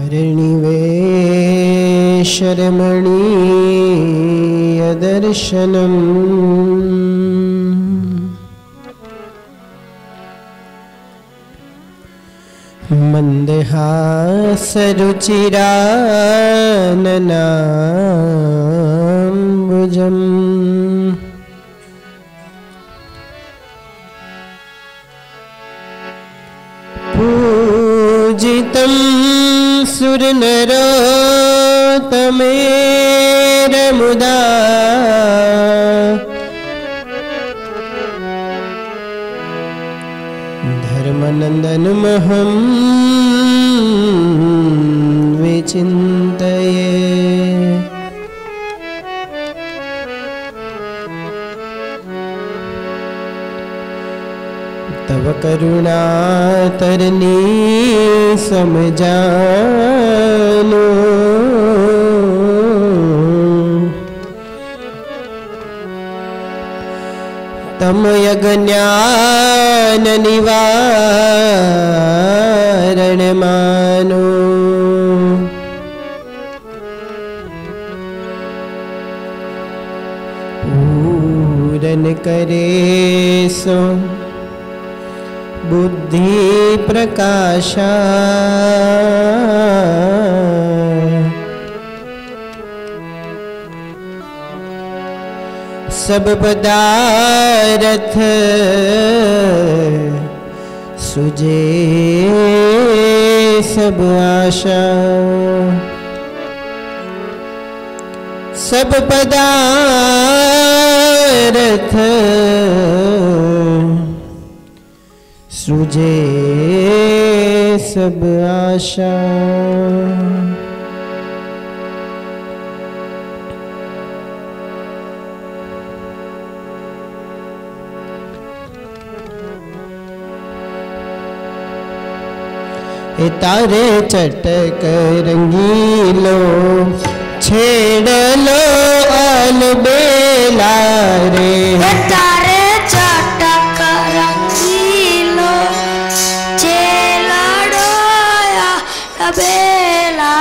हरिणिवेशरमणीयदर्शनम् मन्दहासरुचिराननाम्बुजम् पूजितं सुरनरोत्तमेरमुदा धर्मनन्दनमहं विचिन्तये। तव करुणातरनी समजानो तमयज्ञान निवारण मानो। पूरन करे सो बुद्धि प्रकाशा सब पदार्थ सुजे सब आशा। सब पदार्थ सुजे सब आशा। तारे चटक रंगीलो छेड़ लो अलबेला रे। तारे चटक रंगीलो छेड़ लो अलबेला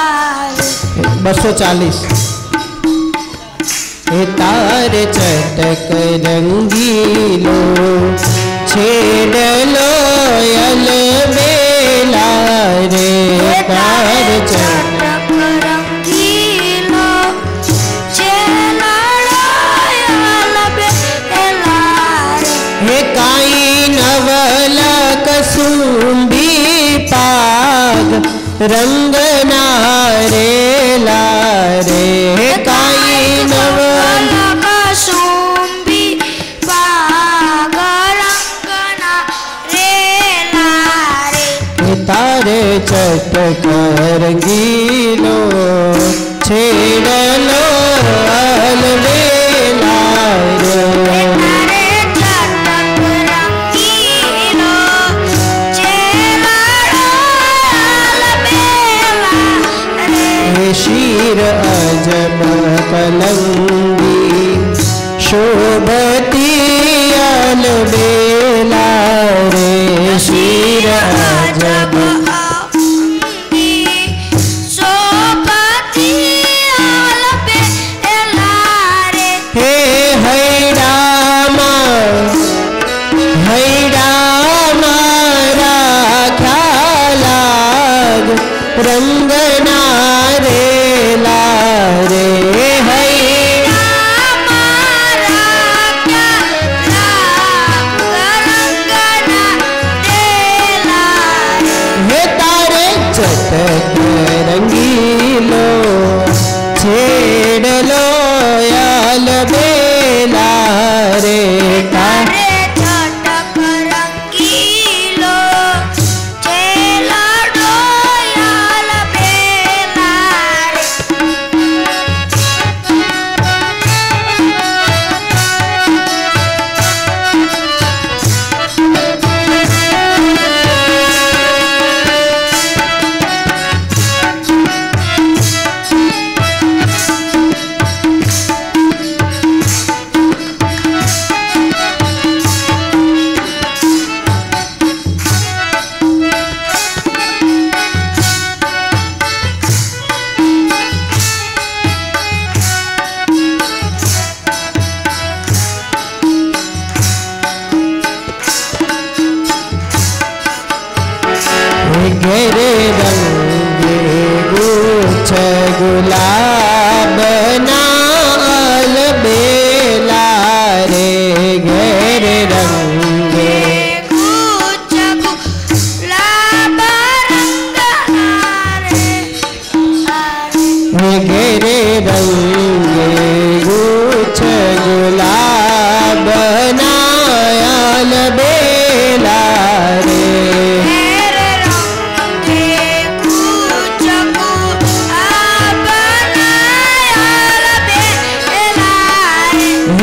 रे। 240। तारे चटक रंगीलो छेड़ लो अलबेला रे। तारे चटक रंगीलो छेड़ लो अलबेला रे। हे काई नवला कसुंबी पाग रंग नारे लारे। हे काई नवला कसुंबी पाग रंग नारे लारे। तारे चटक रंगीलो छेड़ लो अलबेला रे। तारे चटक रंगीलो छेड़ लो अलबेला रे। शीर अजब पलंगी शोभती अलबेला रे। शीर अजब सोपति अलबेला रे। हे है रामा राख्या लाग रंग नारे लारे। है चटक रंगीलो छेड़ लो अलबेला रे। तारे चटक रंगीलो छेड़ लो अलबेला रे। गुलाब नाल बेला रे घेर रंगे गुच्छ गुलाब घेरे रंगे गुच्छ गुलाब नाल बेला रे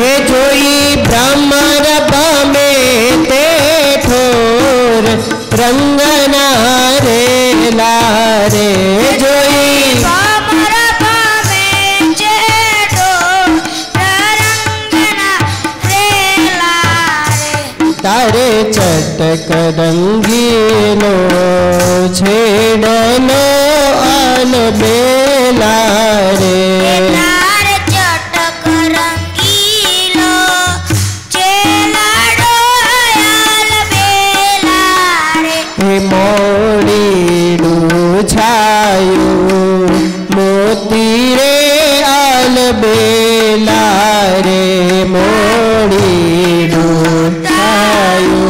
ये जोई भ्रमर में ते ठोर रंगना रे लारे जोई तारे चटक रंगीलो छेड़लो आल बेला रे मोड़ी छायु मोती रे आल बेला रे मोड़ी छायु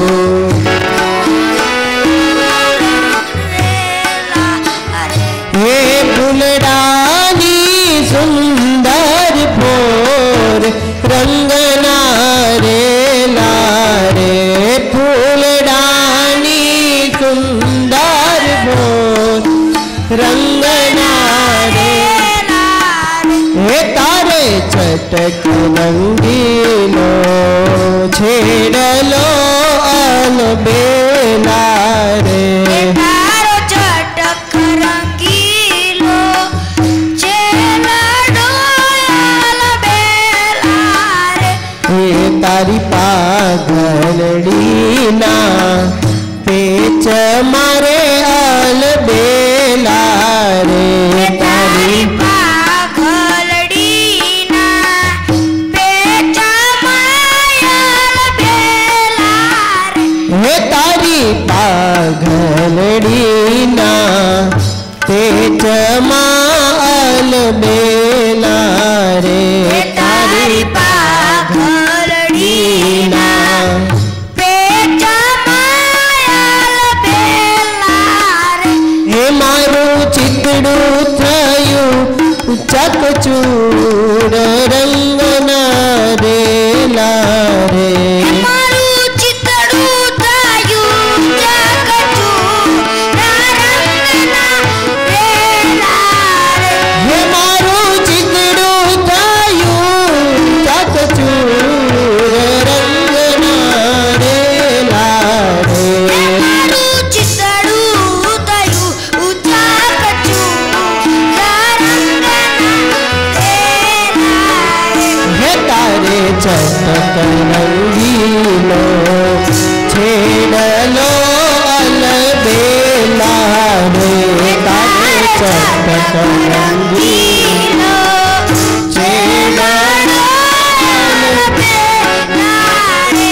ये फुलडानी सुंदर फोर रंगना रे लारे फुलडानी सुंदर फोर रंगना रे हे तारे चटक रंगीलो छेड़लो आल बेला रे तारी पागलड़ी ना पेच मारे आल बेला रे तारी तारी पागलड़ी ना पेच माल बेला रे तारी चकचूर रंगना रे लारे चटक रंगीलो छेड़लो अल बेला रे तारे चटक रंगीलो छेड़लो अल बेला रे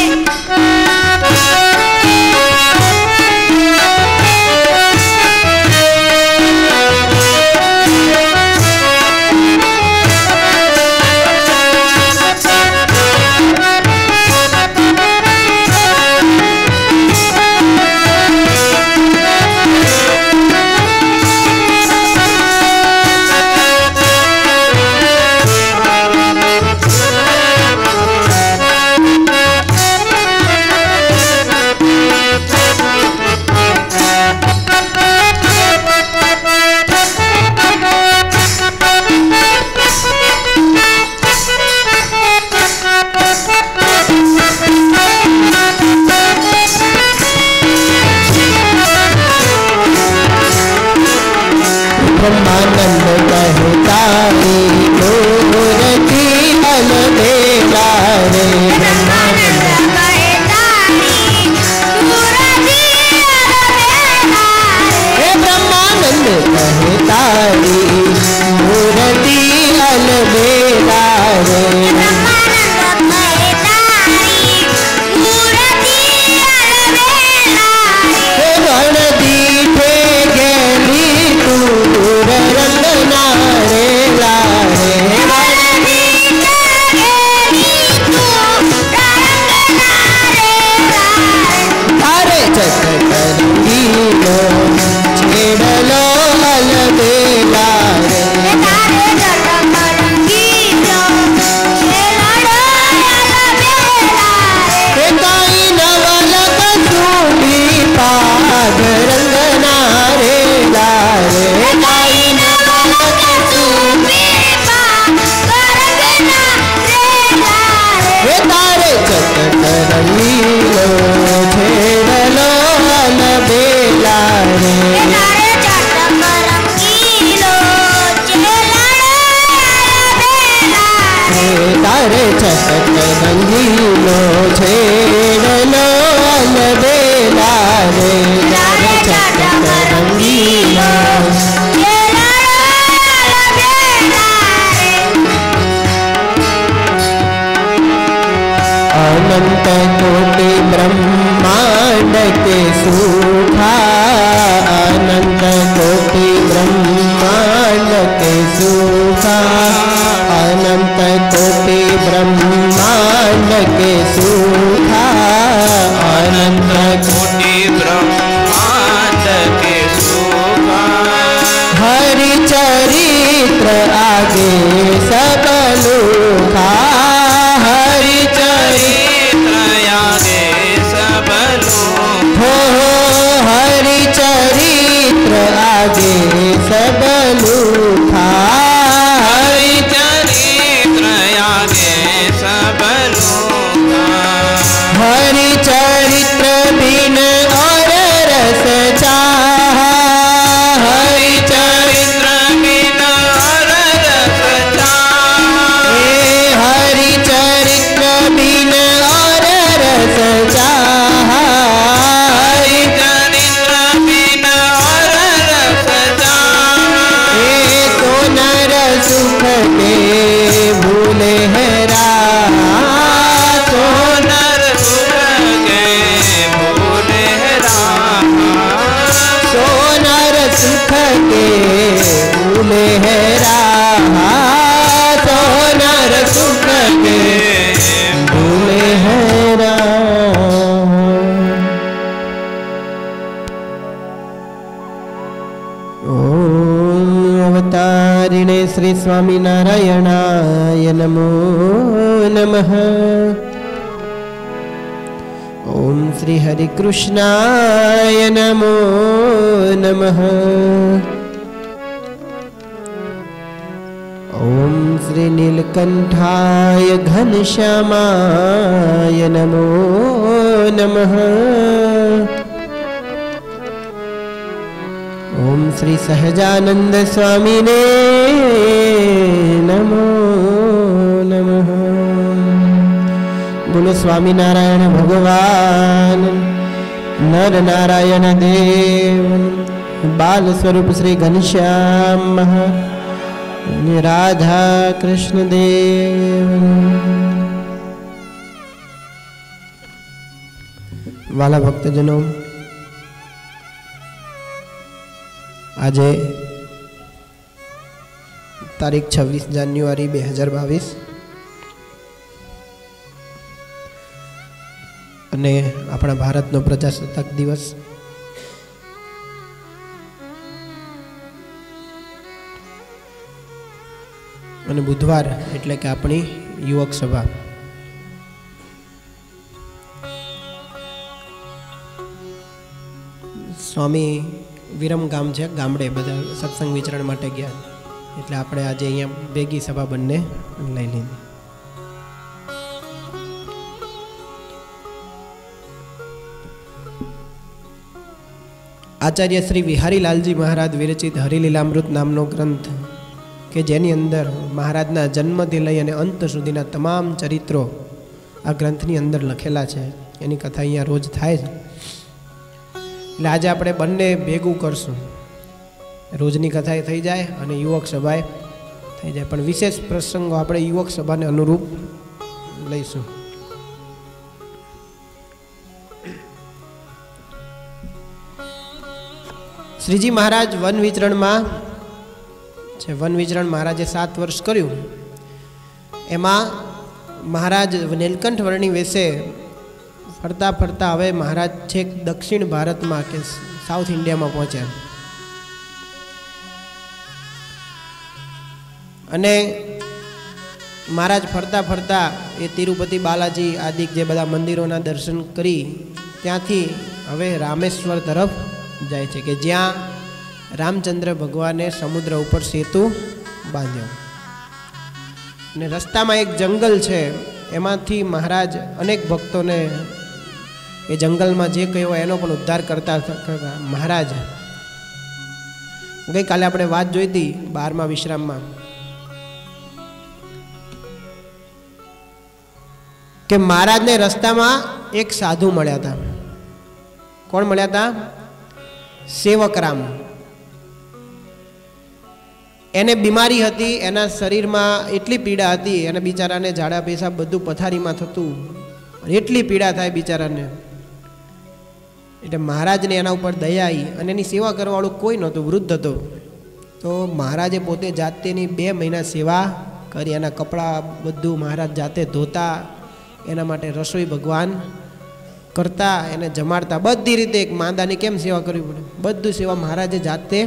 ब्रह्मानंद कहतारी मूर्ति अल बेला रे ब्रह्मानंद कहतारी मूर्ति अल बेला रे गण दीठे गेली तूर रंगना रे अरे चटक रंगीलो छेड़लो अलबेला रे अरे चटक रंगीलो अनंत कोटि ब्रह्मांड के सूखा अनंत कोटि ब्रह्मांड के सूखा अनंत कोटि ब्रह्मांड के सूखा अनंत कोटि ब्रह्मांड के सूखा हरि चरित्र आगे सब लूखा हरि चरित्र आगे सब लोग हो हरि चरित्र आगे सब लूखा हरि चरित्र आगे सब लोग हरि चरित्र बिन और रस चाहा हरि चरित्र बिना रस चाहा हरि चरित्र बिन और रस चाहा हरि चरित्र बिना रस चाहा तो नर सुख के भूले है तो नर सुख के भूले सोनर सुख के भूले है सोनर सुख के भूले है ओम अवतारिणे श्री स्वामी नारायणाय नमो नमः ओम श्री हरि कृष्णाय नमो नमः ओम श्री नीलकंठाय घनश्यामाय नमो नमः ओम श्री सहजानंद स्वामिने नमो नमः बोलो स्वामी नारायण भगवान नर नारायण देव बाल स्वरूप श्री घनश्याम राधा कृष्ण देव। वाला भक्तजनों, આજે તારીખ 26 જાન્યુઆરી 2022 અને આપણા ભારતનો પ્રજાસત્તાક દિવસ અને બુધવાર એટલે કે આપણી યુવક સભા સ્વામી વિરમ ગામ છે, ગામડે બધા સત્સંગ વિચરણ માટે ગયા એટલે આપણે આજે અહીંયા ભેગી સભા બંને લઈ લીધી। આચાર્ય શ્રી વિહારી લાલજી મહારાજ વિરચિત હરિલીલામૃત નામનો ગ્રંથ કે જેની અંદર મહારાજના જન્મથી લઈ અને અંત સુધીના તમામ ચરિત્રો આ ગ્રંથની અંદર લખેલા છે, એની કથા અહીંયા રોજ થાય છે। એટલે આજે આપણે બંને ભેગું કરશું, રોજની કથાએ થઈ જાય અને યુવક સભાએ થઈ જાય, પણ વિશેષ પ્રસંગો આપણે યુવક સભાને અનુરૂપ લઈશું। શ્રીજી મહારાજ વન વિચરણમાં છે, વન વિચરણ મહારાજે 7 વર્ષ કર્યું। એમાં મહારાજ નીલકંઠ વર્ણી વેશે ફરતા ફરતા હવે મહારાજ છેક દક્ષિણ ભારતમાં કે સાઉથ ઇન્ડિયામાં પહોંચ્યા અને મહારાજ ફરતા ફરતા એ તિરુપતિ બાલાજી આદિ જે બધા મંદિરોના દર્શન કરી ત્યાંથી હવે રામેશ્વર તરફ જાય છે કે જ્યાં રામચંદ્ર ભગવાને સમુદ્ર ઉપર સેતુ બાંધ્યો અને રસ્તામાં એક જંગલ છે, એમાંથી મહારાજ અનેક ભક્તોને એ જંગલમાં જે કયો એનો પણ ઉદ્ધાર કરતા મહારાજ ગઈકાલે આપણે વાત જોઈ હતી 12મા વિશ્રામમાં કે મહારાજને રસ્તામાં એક સાધુ મળ્યા હતા. કોણ મળ્યા હતા? સેવકરામ. એને બીમારી હતી, એના શરીરમાં એટલી પીડા હતી, અને બિચારાને ઝાડા પેશાબ બધું પથારીમાં થતું, એટલી પીડા થાય બિચારાને. એટલે મહારાજને એના ઉપર દયા આવી, અને એની સેવા કરવાવાળું કોઈ નહોતું, વૃદ્ધ હતો. તો મહારાજે પોતે જાતેની 2 મહિના સેવા કરી. એના કપડાં બધું મહારાજ જાતે ધોતા, એના માટે રસોઈ ભગવાન કરતા, એને જમાડતા, બધી રીતે. એક માંદાની કેમ સેવા કરવી પડે, બધું સેવા મહારાજે જાતે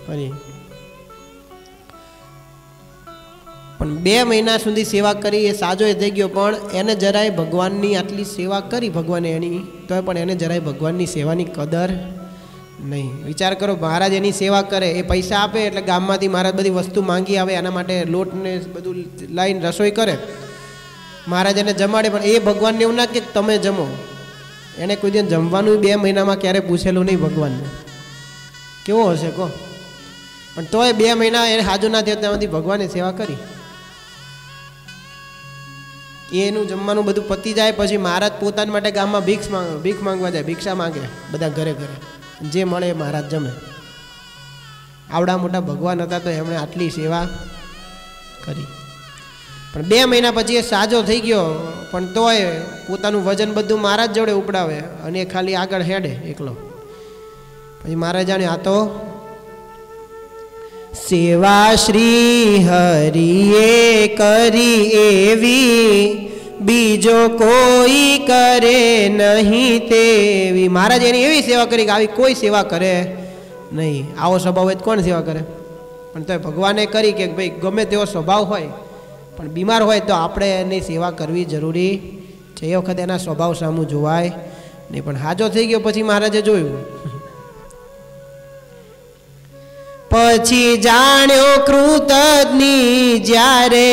કરી. પણ 2 મહિના સુધી સેવા કરી, એ સાજો થઈ ગયો, પણ એને જરાય ભગવાનની આટલી સેવા કરી ભગવાને એની, તો પણ એને જરાય ભગવાનની સેવાની કદર નહીં. વિચાર કરો, મહારાજ એની સેવા કરે, એ પૈસા આપે એટલે ગામમાંથી મહારાજ બધી વસ્તુ માંગી આવે, એના માટે લોટને બધું લાવીને રસોઈ કરે, મહારાજ એને જમાડે, પણ એ ભગવાનને એવું ના કે તમે જમો. એને કોઈ દિન જમવાનું 2 મહિનામાં ક્યારે પૂછેલું નહીં ભગવાનને. કેવો હશે કહો? પણ તોય 2 મહિના એને હાજુ ના થયો ત્યાંથી ભગવાને સેવા કરી. એનું જમવાનું બધું પતી જાય પછી મહારાજ પોતાના માટે ગામમાં ભીખ માંગવા જાય, ભિક્ષા માંગે બધા ઘરે ઘરે, જે મળે એ મહારાજ જમે. આવડા મોટા ભગવાન હતા તો એમણે આટલી સેવા કરી. પણ 2 મહિના પછી એ સાજો થઈ ગયો, પણ તોય પોતાનું વજન બધું મહારાજ જોડે ઉપડાવે, અને એ ખાલી આગળ હેડે એકલો. પછી મહારાજ જાણે આ તો સેવા શ્રી હરિએ કરી એવી, બીજો કોઈ કરે નહીં તેવી. મહારાજ એની એવી સેવા કરી કે આવી કોઈ સેવા કરે નહીં. આવો સ્વભાવ હોય તો કોણ સેવા કરે? પણ તો ભગવાને કરી કે ભાઈ ગમે તેવો સ્વભાવ હોય, પણ બીમાર હોય તો આપણે એની સેવા કરવી જરૂરી છે. એ વખતે એના સ્વભાવ સામું જોવાય નહીં. પણ હાજો થઈ ગયો પછી મહારાજે જોયું, પછી જાણ્યો કૃતજ્ઞ જ્યારે,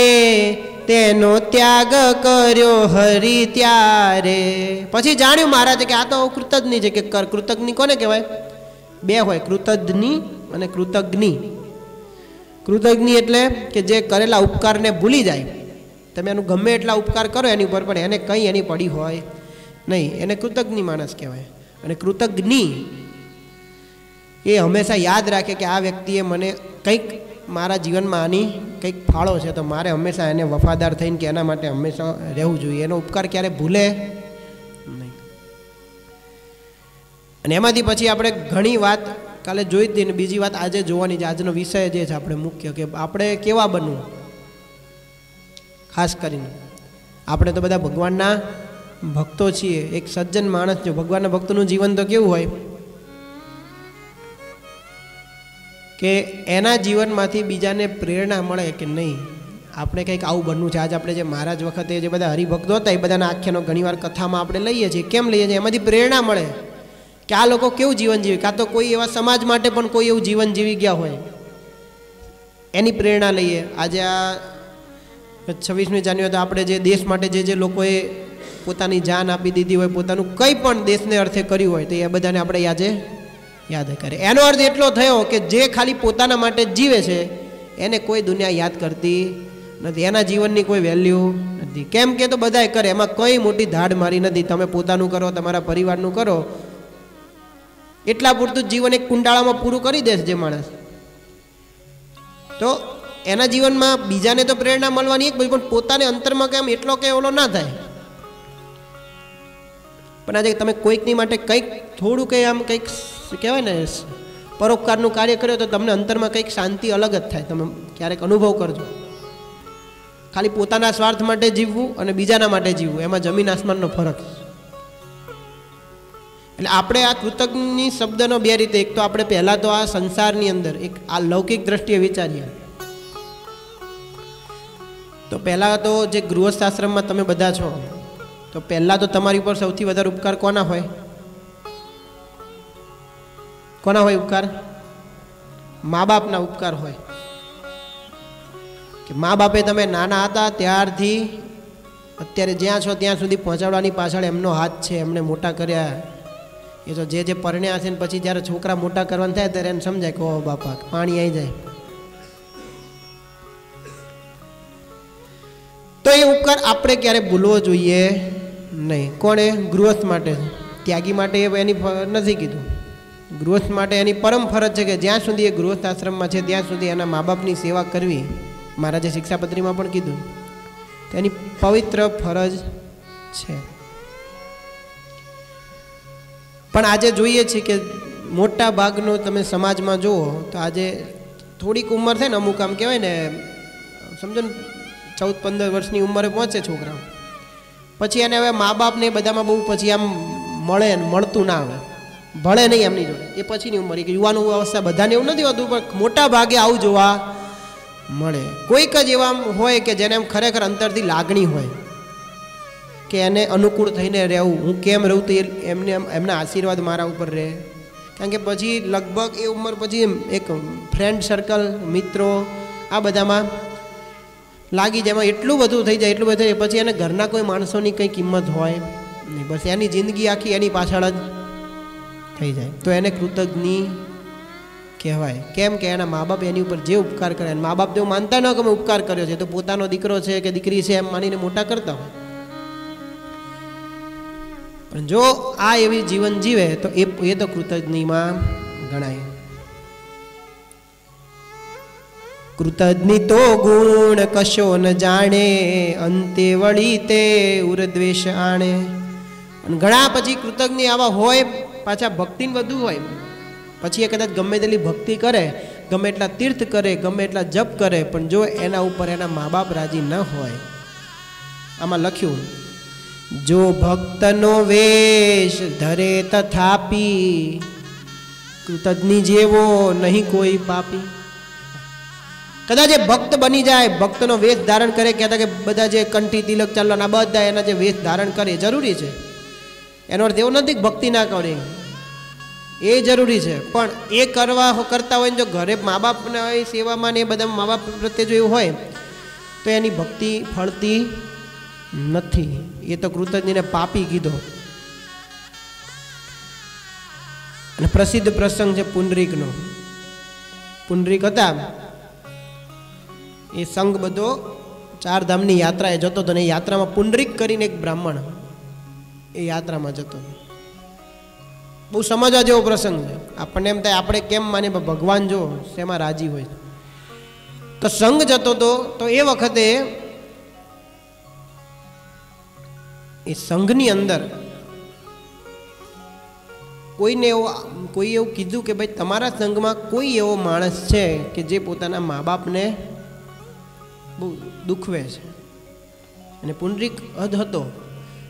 તેનો ત્યાગ કર્યો હરિ ત્યારે. પછી જાણ્યું મહારાજે કે આ તો કૃતજ્ઞ છે. કે કૃતજ્ઞ કોને કહેવાય? 2 હોય, કૃતજ્ઞ અને કૃતજ્ઞ. કૃતજ્ઞ એટલે કે જે કરેલા ઉપકારને ભૂલી જાય. તમે એનું ગમે એટલા ઉપકાર કરો એની ઉપર, પણ એને કંઈ એની પડી હોય નહીં, એને કૃતજ્ઞ માણસ કહેવાય. અને કૃતજ્ઞ એ હંમેશા યાદ રાખે કે આ વ્યક્તિએ મને કંઈક મારા જીવનમાં આની કંઈક ફાળો છે, તો મારે હંમેશા એને વફાદાર થઈને કે એના માટે હંમેશા રહેવું જોઈએ. એનો ઉપકાર ક્યારે ભૂલે નહીં. અને એમાંથી પછી આપણે ઘણી વાત કાલે જોઈ હતી, ને બીજી વાત આજે જોવાની છે. આજનો વિષય જે છે આપણે મુખ્ય, કે આપણે કેવા બનવું. ખાસ કરીને આપણે તો બધા ભગવાનના ભક્તો છીએ. એક સજ્જન માણસ, જો ભગવાનના ભક્તોનું જીવન તો કેવું હોય કે એના જીવનમાંથી બીજાને પ્રેરણા મળે કે નહીં, આપણે કંઈક આવું બનવું છે. આજે આપણે જે મહારાજ વખતે જે બધા હરિભક્તો હતા એ બધાના આખ્યાનો ઘણીવાર કથામાં આપણે લઈએ છીએ. કેમ લઈએ છીએ? એમાંથી પ્રેરણા મળે કે આ લોકો કેવું જીવન જીવે, કાં તો કોઈ એવા સમાજ માટે પણ કોઈ એવું જીવન જીવી ગયા હોય, એની પ્રેરણા લઈએ. આજે આ 26મી જાન્યુઆરી તો આપણે જે દેશ માટે જે લોકોએ પોતાની જાન આપી દીધી હોય, પોતાનું કંઈ પણ દેશને અર્થે કર્યું હોય, તો એ બધાને આપણે યાદ કરે. એનો અર્થ એટલો થયો કે જે ખાલી પોતાના માટે જીવે છે એને કોઈ દુનિયા યાદ કરતી નથી, એના જીવનની કોઈ વેલ્યુ નથી. કેમ કે તો બધાય કરે, એમાં કંઈ મોટી ધાડ મારી નથી. તમે પોતાનું કરો, તમારા પરિવારનું કરો, એટલા પૂરતું જીવન એક કુંડાળામાં પૂરું કરી દે છે જે માણસ. તો એના જીવનમાં બીજાને તો પ્રેરણા મળવાની એક બાજુ, પણ પોતાને અંતરમાં કેમ એટલો કે ઓલો ના થાય. પણ આજે તમે કોઈકની માટે કંઈક થોડું કંઈ આમ કંઈક કહેવાય ને પરોપકારનું કાર્ય કર્યો તો તમને અંતરમાં કંઈક શાંતિ અલગ જ થાય. તમે ક્યારેક અનુભવ કરજો. ખાલી પોતાના સ્વાર્થ માટે જીવવું અને બીજાના માટે જીવવું, એમાં જમીન આસમાનનો ફરક. એટલે આપણે આ કૃતજ્ઞ શબ્દનો 2 રીતે, એક તો આપણે પહેલાં તો આ સંસારની અંદર એક આ લૌકિક દ્રષ્ટિએ વિચારીએ તો પહેલાં તો જે ગૃહસ્થ આશ્રમમાં તમે બધા છો, તો પહેલાં તો તમારી ઉપર સૌથી વધારે ઉપકાર કોના હોય? કોના હોય ઉપકાર? મા બાપના ઉપકાર હોય. કે મા બાપે તમે નાના હતા ત્યારથી અત્યારે જ્યાં છો ત્યાં સુધી પહોંચાડવાની પાછળ એમનો હાથ છે, એમને મોટા કર્યા. એ તો જે પરણ્યા છે ને પછી જ્યારે છોકરા મોટા કરવાના થાય ત્યારે એને સમજાય કે ઓ બાપા પાણી આવી જાય. તો એ ઉપકાર આપણે ક્યારે ભૂલવો જોઈએ નહીં. કોણે? ગૃહસ્થ માટે. ત્યાગી માટે એની નથી કીધું. ગૃહસ્થ માટે એની પરમ ફરજ છે કે જ્યાં સુધી એ ગૃહસ્થ આશ્રમમાં છે ત્યાં સુધી એના મા બાપની સેવા કરવી. મહારાજે શિક્ષાપત્રીમાં પણ કીધું એની પવિત્ર ફરજ છે. પણ આજે જોઈએ છીએ કે મોટા ભાગનો તમે સમાજમાં જુઓ તો આજે થોડીક ઉંમર થાય ને, અમુક આમ કહેવાય ને, સમજો ને 14-15 વર્ષની ઉંમરે પહોંચે છોકરાઓ, પછી એને હવે મા બાપને બધામાં બહુ પછી આમ મળતું ના આવે, ભળે નહીં એમની જોડે. એ પછીની ઉંમર, કે યુવાનો અવસ્થા બધાને એવું નથી હોતું, પણ મોટા ભાગે આવું જોવા મળે. કોઈક જ એવા હોય કે જેને એમ ખરેખર અંતરથી લાગણી હોય કે એને અનુકૂળ થઈને રહેવું, હું કેમ રહું તો એમને એમના આશીર્વાદ મારા ઉપર રહે. કારણ કે પછી લગભગ એ ઉંમર પછી એક ફ્રેન્ડ સર્કલ, મિત્રો, આ બધામાં લાગી જાય, એમાં એટલું બધું થઈ જાય, એટલું બધું થઈ જાય, પછી એને ઘરના કોઈ માણસોની કંઈ કિંમત હોય નહીં, બસ એની જિંદગી આખી એની પાછળ જ થઈ જાય. તો એને કૃતજ્ઞ કહેવાય. કેમ કે એના મા બાપ એની ઉપર જે ઉપકાર કરે, મા બાપ તો માનતા ન કે મેં ઉપકાર કર્યો છે, તો પોતાનો દીકરો છે કે દીકરી છે એમ માનીને મોટા કરતા હોય. પણ જો આ એવી જીવન જીવે તો એ તો કૃતજ્ઞમાં ગણાય. કૃતજ્ઞ તો ગુણ કશો ન જાણે, અંતે વળી તે ઉર્દ્વેષ આણે. અને ઘણા પછી કૃતજ્ઞ આવા હોય, પાછા ભક્તિને વધુ હોય, પછી એ કદાચ ગમે તેટલી ભક્તિ કરે, ગમે એટલા તીર્થ કરે, ગમે એટલા જપ કરે, પણ જો એના ઉપર એના મા બાપ રાજી ન હોય. આમાં લખ્યું, જો ભક્તનો વેશ ધરે તથાપી, કૃતજ્ઞ જેવો નહીં કોઈ પાપી. કદાચ એ ભક્ત બની જાય, ભક્તનો વેશ ધારણ કરે, કહેતા કે બધા જે કંઠી તિલક ચાલવાના બધા એના જે વેશ ધારણ કરે જરૂરી છે, એનો અર્થ એવો નથી કે ભક્તિ ના કરે, એ જરૂરી છે. પણ એ કરતા હોય ને જો ઘરે મા બાપને સેવામાં ને એ બધા મા બાપ પ્રત્યે જો એવું હોય તો એની ભક્તિ ફળતી નથી. એ તો કૃતજ્ઞને પાપી કીધો. અને પ્રસિદ્ધ પ્રસંગ છે પુંડરીકનો. પુંડરીક હતા, એ સંઘ બધો 4 ધામની યાત્રાએ જતો હતો, ને એ યાત્રામાં પુંડરીક કરીને એક બ્રાહ્મણ એ યાત્રામાં જતો. બહુ સમજવા જેવો પ્રસંગ છે. આપણને એમ થાય આપણે કેમ માને, ભગવાન જો શેમાં રાજી હોય. તો સંઘ જતો હતો, તો એ વખતે એ સંઘની અંદર કોઈ એવું કીધું કે ભાઈ તમારા સંઘમાં કોઈ એવો માણસ છે કે જે પોતાના મા બાપને બહુ દુખવે છે. અને પુંડરીક હદ હતો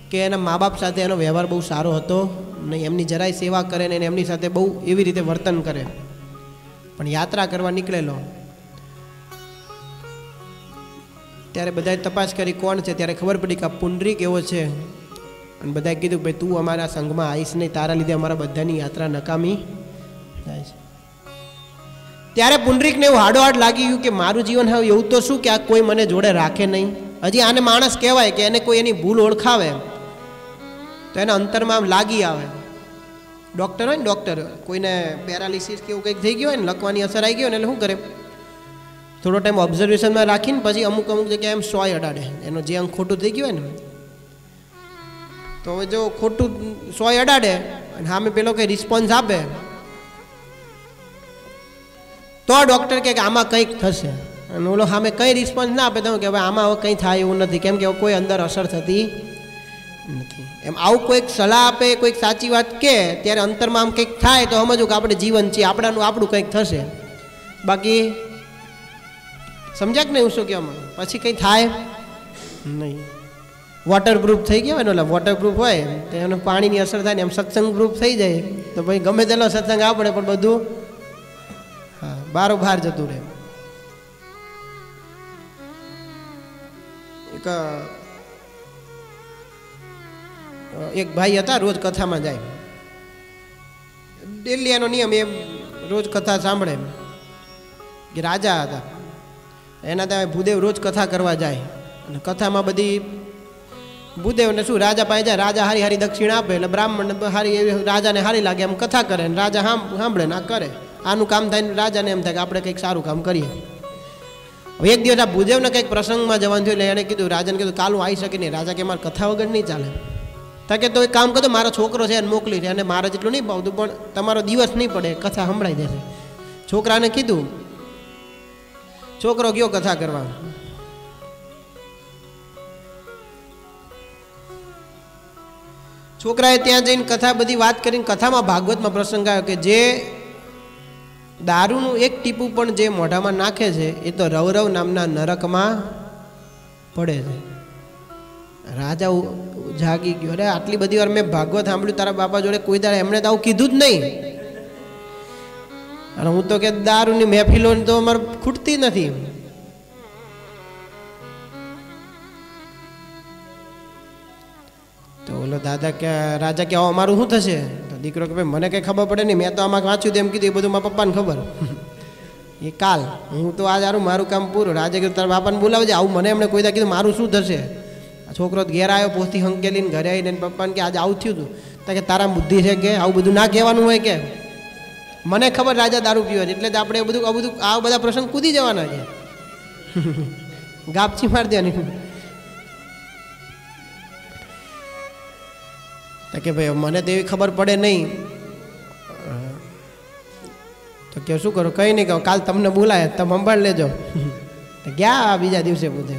કે એના મા બાપ સાથે એનો વ્યવહાર બહુ સારો હતો નહીં, એમની જરાય સેવા કરે ને એમની સાથે બહુ એવી રીતે વર્તન કરે. પણ યાત્રા કરવા નીકળેલો ત્યારે બધાએ તપાસ કરી કોણ છે, ત્યારે ખબર પડી કે આ પુંડરીક એવો છે. અને બધાએ કીધું ભાઈ તું અમારા સંઘમાં આવીશ નહીં, તારા લીધે અમારા બધાની યાત્રા નકામી જાય છે. ત્યારે પુંડરીકને એવું હાડોહાડ લાગી ગયું કે મારું જીવન હવે એવું તો શું કે આ કોઈ મને જોડે રાખે નહીં. હજી આને માણસ કહેવાય કે એને કોઈ એની ભૂલ ઓળખાવે તો એના અંતરમાં આમ લાગી આવે. ડૉક્ટર હોય ને, ડૉક્ટર કોઈને પેરાલિસિસ કે એવું કંઈક થઈ ગયું હોય ને, લખવાની અસર આવી ગઈ હોય ને, એટલે શું કરે, થોડો ટાઈમ ઓબ્ઝર્વેશનમાં રાખીને પછી અમુક જગ્યાએ એમ સોય અડાડે, એનો જે અંગ ખોટું થઈ ગયું હોય ને. તો હવે જો ખોટું સોય અડાડે અને સામે પેલો કંઈ રિસ્પોન્સ આપે તો ડૉક્ટર કહે કે આમાં કંઈક થશે. અને ઓલો સામે કંઈ રિસ્પોન્સ ના આપે તો કે હવે આમાં હવે કંઈ થાય એવું નથી, કેમ કે કોઈ અંદર અસર થતી નથી. એમ આવું કોઈક સલાહ આપે, કોઈક સાચી વાત કહે ત્યારે અંતરમાં આમ કંઈક થાય તો સમજવું કે આપણે જીવન છીએ, આપણું કંઈક થશે. બાકી સમજ્યા કે નહીં હું શું કહેવામાં, પછી કંઈ થાય નહીં. વોટરપ્રૂફ થઈ ગયો હોય ને, એટલે વોટરપ્રૂફ હોય તો એને પાણીની અસર થાય ને, એમ સત્સંગ પ્રૂફ થઈ જાય તો ભાઈ ગમે તેનો સત્સંગ આપણે પણ બધું હા બારોબાર જતું રહે. એક ભાઈ હતા, રોજ કથામાં જાય, ડેલી એનો નિયમ, એ રોજ કથા સાંભળે. કે રાજા હતા, એના ત્યાં ભૂદેવ રોજ કથા કરવા જાય, અને કથામાં બધી ભૂદેવને શું રાજા પાસે જાય, રાજા હારી હારી દક્ષિણ આપે, એટલે બ્રાહ્મણને હારી રાજાને હારી લાગે એમ કથા કરે, ને રાજા સાંભળે ના કરે. આનું કામ થાય ને રાજાને એમ થાય કે આપણે કંઈક સારું કામ કરીએ. એક દિવસ આ ભૂદેવને કંઈક પ્રસંગમાં જવાનું થયું એટલે એણે કીધું રાજાને કીધું કાલ હું આવી શકે નહીં. રાજા કે મારે કથા વગર નહીં ચાલે. તાકે તો એક કામ કરતો મારો છોકરો છે એને મોકલી છે અને મારે જેટલું નહીં પાવતું પણ તમારો દિવસ નહીં પડે કથા સંભળાઈ દેશે. છોકરાને કીધું. છોકરો ગયો કથા કરવા. છોકરાએ ત્યાં જઈને કથા બધી વાત કરીને કથામાં ભાગવતમાં પ્રસંગ આવ્યો કે જે દારૂનું એક ટીપું પણ જે મોઢામાં નાખે છે એ તો રવરવ નામના નરકમાં પડે છે. રાજા જાગી ગયો. અરે આટલી બધી વાર મેં ભાગવત સાંભળ્યું તારા બાપા જોડે કોઈ દાડે એમણે તો આવું કીધું જ નહીં. અને હું તો કે દારૂની મહેફિલો તો અમારે ખૂટતી નથી. તો ઓલો દાદા કે રાજા કે અમારું શું થશે? તો દીકરો કે ભાઈ મને કંઈ ખબર પડે નહીં, મેં તો આમાં વાંચ્યું તેમ કીધું એ બધું મારા પપ્પાને ખબર. એ કાલ હું તો આજ સારું મારું કામ પૂરું. રાજા કીધું તારા બાપાને બોલાવજે. આવું મને એમણે કોઈ દા કીધું મારું શું થશે? છોકરો ઘેર આવ્યો પોસ્તી હંકેલીને ઘરે આવીને પપ્પાને કે આજે આવું થયું હતું. તો કે તારા બુદ્ધિ છે કે આવું બધું ના કહેવાનું હોય કે મને ખબર રાજા દારૂ પીવે છે એટલે જ આપણે બધું આ બધા પ્રસંગ કૂદી જવાના છે. ગાપચી મારી દેવાની. તો કે ભાઈ મને તો એવી ખબર પડે નહીં. તો કે શું કરો? કંઈ નહીં કહો કાલ તમને બોલાય તમે સંભાળ લેજો. ગયા બીજા દિવસે પૂછે.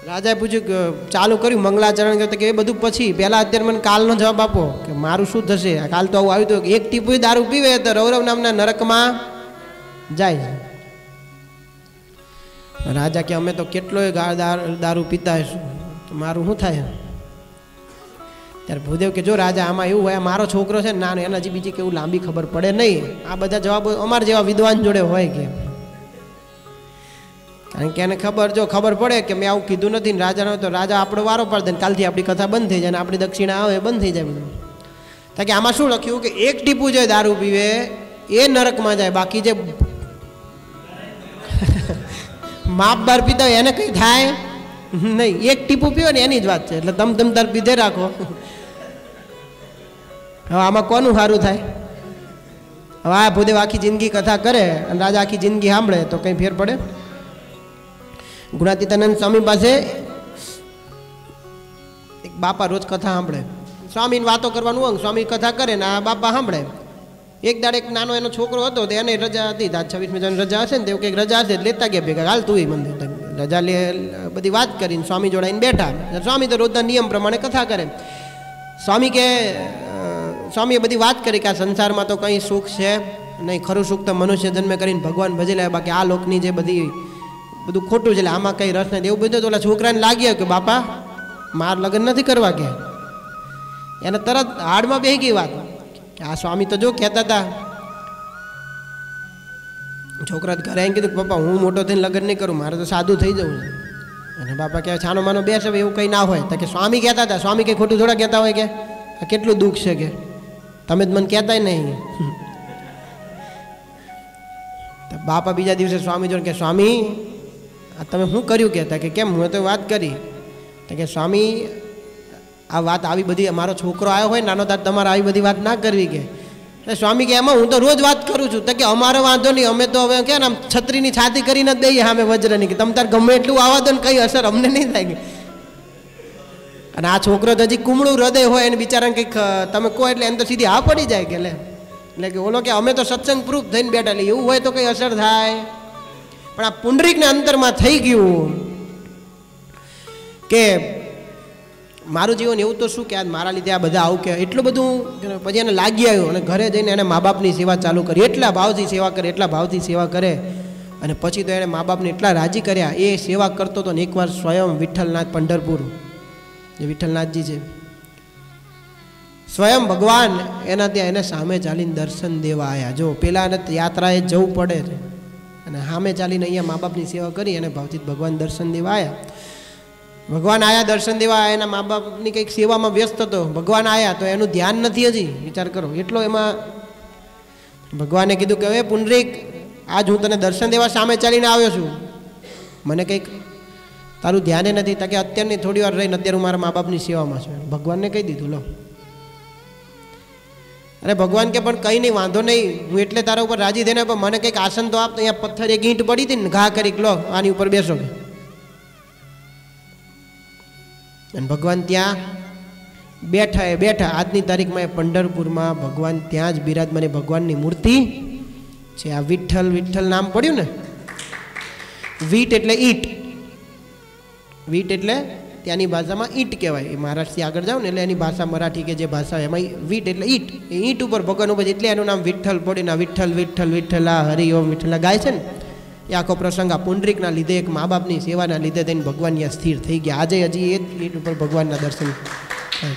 રાજાએ પૂછ્યું કે ચાલુ કર્યું મંગલાચરણ કરતા કે એ બધું પછી પહેલાં અત્યારે મને કાલનો જવાબ આપો કે મારું શું થશે? કાલ તો આવું આવ્યું હતું કે એક ટીપું દારૂ પીવે તો રવરવ નામના નરકમાં જાય છે. રાજા કે અમે તો કેટલોય દારૂ પીતા હશું તો મારું શું થાય? ત્યારે ભૂદેવ કે જો રાજા આમાં એવું હોય મારો છોકરો છે ને ના એના હજી બીજી કેવું લાંબી ખબર પડે નહીં. આ બધા જવાબો અમારા જેવા વિદ્વાન જોડે હોય કે કારણ કે એને ખબર જો ખબર પડે કે મેં આવું કીધું નથી ને રાજાને તો રાજા આપણો વારો પાડી દે કાલથી આપણી કથા બંધ થઈ જાય અને આપણી દક્ષિણા આવે બંધ થઈ જાય બધું. કારણ કે આમાં શું લખ્યું કે એક ટીપું જે દારૂ પીવે એ નરકમાં જાય, બાકી જે માપ બાર પીતા હોય એને કંઈ થાય નહીં. એક ટીપું પીવે ને એની જ વાત છે. એટલે તમ તાર પીધે રાખો. હવે આમાં કોનું સારું થાય? હવે આ ભૂદેવ આખી જિંદગી કથા કરે અને રાજા આખી જિંદગી સાંભળે તો કંઈ ફેર પડે? ગુણાતીતાનંદ સ્વામી પાસે એક બાપા રોજ કથા સાંભળે. સ્વામીને વાતો કરવાનું હોય સ્વામી કથા કરે ને આ બાપા સાંભળે. એક દાડે એક નાનો એનો છોકરો હતો તો એને રજા હતી 26મી જાન્યુઆરી રજા હશે ને તેવું કંઈક રજા હશે લેતા ગયા ભેગા હાલ તું મંદિર રજા લે બધી વાત કરીને સ્વામી જોડાઈને બેઠા. સ્વામી તો રોજના નિયમ પ્રમાણે કથા કરે. સ્વામી કે સ્વામીએ બધી વાત કરી કે આ સંસારમાં તો કંઈ સુખ છે નહીં, ખરું સુખ તો મનુષ્ય જન્મે કરીને ભગવાન ભજી લે, બાકી આ લોકની જે બધું ખોટું છે એટલે આમાં કંઈ રસ નથી. એવું બધું તો ઓલા છોકરાને લાગ્યો કે બાપા માર લગ્ન નથી કરવા કે એને તરત હાડમાં બેસી ગઈ વાત કે આ સ્વામી તો જો કહેતા હતા. છોકરા ઘરે આવીને કીધું પપ્પા હું મોટો થઈને લગ્ન નહીં કરું, મારે તો સાદું થઈ જવું છે. અને બાપા કહે છાનો માનો બેસ હવે એવું કંઈ ના હોય. તો કે સ્વામી કહેતા હતા. સ્વામી કંઈ ખોટું થોડા કહેતા હોય કે આ કેટલું દુઃખ છે કે તમે જ મને કહેતાય નહીં. બાપા બીજા દિવસે સ્વામી જોડે કે સ્વામી આ તમે શું કર્યું કહેતા કે કેમ? હું તો વાત કરી. તો કે સ્વામી આ વાત આવી બધી મારો છોકરો આવ્યો હોય નાનો તાર તમારે આવી બધી વાત ના કરવી કે. સ્વામી કે એમાં હું તો રોજ વાત કરું છું. તો કે અમારો વાંધો નહીં, અમે તો હવે કે આમ છત્રીની છાતી કરીને જ દઈએ અમે વજ્રની કે તમે તાર ગમે એટલું આવવા દો ને કંઈ અસર અમને નહીં થાય કે. અને આ છોકરો તો હજી કુમળું હૃદય હોય એને બિચારાને કંઈક તમે કહો એટલે એમ તો સીધી હા પડી જાય કે એટલે કે ઓલો કે અમે તો સત્સંગ પ્રૂફ થઈને બેઠા એટલે એવું હોય તો કંઈ અસર થાય. પણ આ પુંડરીકને અંતરમાં થઈ ગયું કે મારું જીવન એવું તો શું કે આ મારા લીધે આ બધા આવું કે એટલું બધું. પછી એને લાગી આવ્યું અને ઘરે જઈને એને મા બાપની સેવા ચાલુ કરી. એટલા ભાવથી સેવા કરે, એટલા ભાવથી સેવા કરે. અને પછી તો એણે મા બાપને એટલા રાજી કર્યા. એ સેવા કરતો હતો ને એકવાર સ્વયં વિઠ્ઠલનાથ પંઢરપુર જે વિઠ્ઠલનાથજી છે સ્વયં ભગવાન એના ત્યાં એને સામે ચાલીને દર્શન દેવા આવ્યા. જો પેલા એને યાત્રાએ જવું પડે અને સામે ચાલીને અહીંયા મા બાપની સેવા કરી અને ભાવથી ભગવાન દર્શન દેવા આવ્યા. ભગવાન આવ્યા દર્શન દેવા આવ્યા, એના મા બાપની કંઈક સેવામાં વ્યસ્ત હતો. ભગવાન આવ્યા તો એનું ધ્યાન નથી હજી. વિચાર કરો એટલો એમાં. ભગવાને કીધું કે હવે પુંડરીક આજ હું તને દર્શન દેવા સામે ચાલીને આવ્યો છું, મને કંઈક તારું ધ્યાને નથી. તો કે અત્યારની થોડી વાર રહીને અત્યારે હું મારા મા બાપની સેવામાં છું. ભગવાનને કહી દીધું લો. અરે ભગવાન કે પણ કંઈ નહીં, વાંધો નહીં, હું એટલે તારા ઉપર રાજી થઈને, પણ મને કંઈક આસન તો આપ. તો અહીંયા પથ્થર એક ઈંટ પડી હતી ને, ઘા કરી લો, આની ઉપર બેસો. અને ભગવાન ત્યાં બેઠા. આજની તારીખમાં એ પંઢરપુરમાં ભગવાન ત્યાં જ બિરાજમાન ભગવાનની મૂર્તિ છે. આ વિઠ્ઠલ નામ પડ્યું ને, વીટ એટલે ઈટ, વીટ એટલે ત્યાંની ભાષામાં ઈટ કહેવાય. એ મહારાષ્ટ્રથી આગળ જાઓ ને એટલે એની ભાષા મરાઠી કે જે ભાષા એમાં વીટ એટલે ઈટ. એ ઈટ ઉપર ભગવાન ઉપર એટલે એનું નામ વિઠ્ઠલ પડ્યું. વિઠ્ઠલા હરિ ઓમ વિઠ્ઠલા ગાય છે ને, એ આખો પ્રસંગ આ પુંડરીકના લીધે, એક મા બાપની સેવાના લીધે થઈને ભગવાન ત્યાં સ્થિર થઈ ગયા. આજે હજી એ જ ઈટ ઉપર ભગવાનના દર્શન થાય.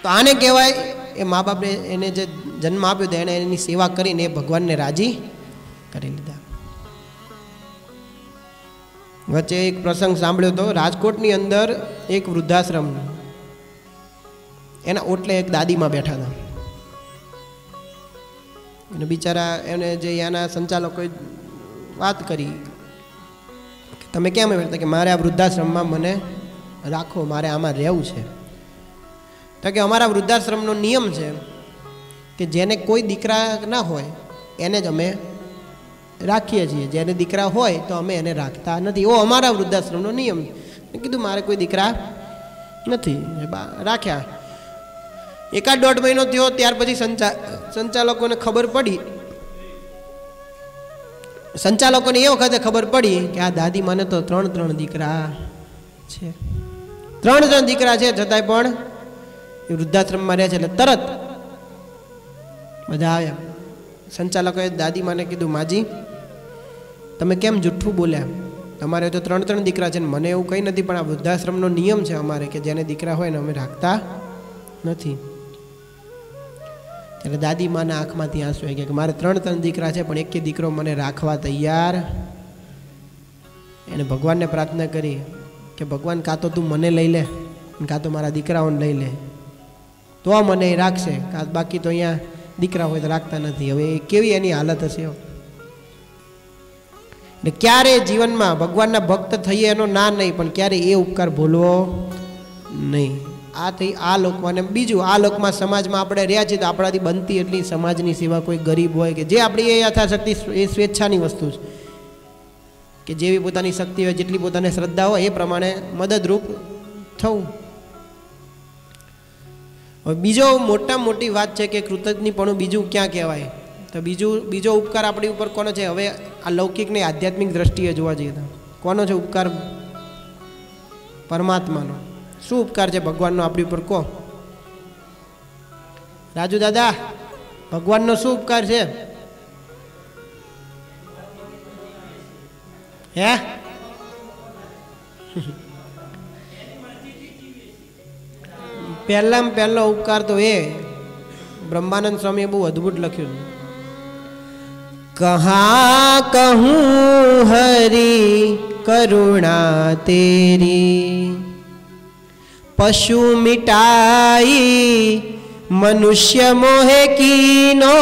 તો આને કહેવાય એ મા બાપને એને જે જન્મ આપ્યો એને એની સેવા કરીને એ ભગવાનને રાજી કરી લીધા. વચ્ચે એક પ્રસંગ સાંભળ્યો હતો રાજકોટની અંદર, એક વૃદ્ધાશ્રમ, એના ઓટલે એક દાદીમાં બેઠા હતા. અને બિચારા એને જે ત્યાંના સંચાલકોએ વાત કરી કે તમે કેમ બેઠા? કે મારે આ વૃદ્ધાશ્રમમાં મને રાખો, મારે આમાં રહેવું છે. તો કે અમારા વૃદ્ધાશ્રમનો નિયમ છે કે જેને કોઈ દીકરા ના હોય એને જ અમે રાખીએ છીએ, જેને દીકરા હોય તો અમે એને રાખતા નથી. એવો અમારા વૃદ્ધાશ્રમનો નિયમ. કીધું મારે કોઈ દીકરા નથી, રાખ્યા. 1.5 મહિનો થયો, ત્યાર પછી સંચાલકોને ખબર પડી, સંચાલકોને એ વખતે ખબર પડી કે આ દાદી મને તો 3 દીકરા છે, 3 દીકરા છે, છતાંય પણ એ વૃદ્ધાશ્રમમાં રહે છે. એટલે તરત બધા આવ્યા. સંચાલકોએ દાદી માને કીધું, માજી તમે કેમ જુઠ્ઠું બોલ્યા? તમારે તો 3 દીકરા છે ને મને એવું કંઈ નથી, પણ આ વૃદ્ધાશ્રમનો નિયમ છે અમારે કે જેને દીકરા હોય ને અમે રાખતા નથી. ત્યારે દાદી માના આંખમાંથી આંસુ આવી ગયા કે મારે 3 દીકરા છે પણ એક દીકરો મને રાખવા તૈયાર. એને ભગવાનને પ્રાર્થના કરી કે ભગવાન કાં તો તું મને લઈ લે, કાં તો મારા દીકરાઓને લઈ લે, તો મને એ રાખશે, બાકી તો અહીંયા દીકરા હોય તો રાખતા નથી. હવે કેવી એની હાલત હશે? એટલે ક્યારે જીવનમાં ભગવાનના ભક્ત થઈએ એનો ના નહીં, પણ ક્યારે એ ઉપકાર ભૂલવો નહીં. આ થઈ આ લોકમાં. અને બીજું, આ લોકમાં સમાજમાં આપણે રહ્યા છીએ તો આપણાથી બનતી એટલી સમાજની સેવા, કોઈ ગરીબ હોય કે જે આપણી એ યથાશક્તિ, એ સ્વેચ્છાની વસ્તુ છે કે જેવી પોતાની શક્તિ હોય, જેટલી પોતાને શ્રદ્ધા હોય એ પ્રમાણે મદદરૂપ થવું. હવે બીજો મોટી વાત છે કે કૃતજ્ઞપણું બીજું ક્યાં કહેવાય? તો બીજો ઉપકાર આપણી ઉપર કોનો છે? હવે આ લૌકિક ને આધ્યાત્મિક દ્રષ્ટિએ જોવા જઈએ તો કોનો છે ઉપકાર? પરમાત્માનો. શું ઉપકાર છે ભગવાનનો આપણી ઉપર? કહો રાજુ દાદા, ભગવાનનો શું ઉપકાર છે? હે પહેલો ઉપકાર તો એ બ્રહ્માનંદ સ્વામીએ બહુ અદ્ભુત લખ્યું, કહા કહું હરી કરુણા તેરી, પશુ મિટાઈ મનુષ્ય મોહે કીનો,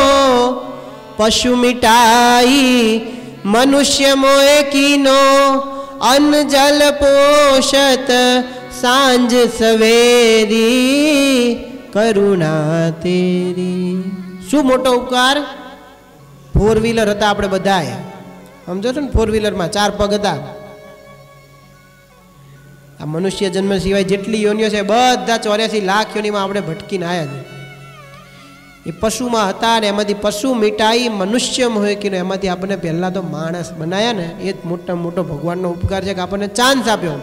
પશુ મિટાઈ મનુષ્ય મોહે કીનો, અન્ન જલ પોષત सांझ सवेरी करुणा तेरी. શું મોટો ઉપકાર! 4 વ્હીલર હતા આપણે બધા, સમજો છો ને? 4 વ્હીલરમાં 4 પગ હતા. આ મનુષ્ય જન્મ સિવાય જેટલી યોનિઓ છે બધા 84 લાખ યોનિમાં આપણે ભટકીને આવ્યા છે. એ પશુમાં હતા ને એમાંથી પશુ મિટાઈ મનુષ્ય મોહકીનો, એમાંથી આપણને પહેલા તો માણસ બનાવ્યા ને, એ જ મોટો ભગવાનનો ઉપકાર છે કે આપણને ચાન્સ આપ્યો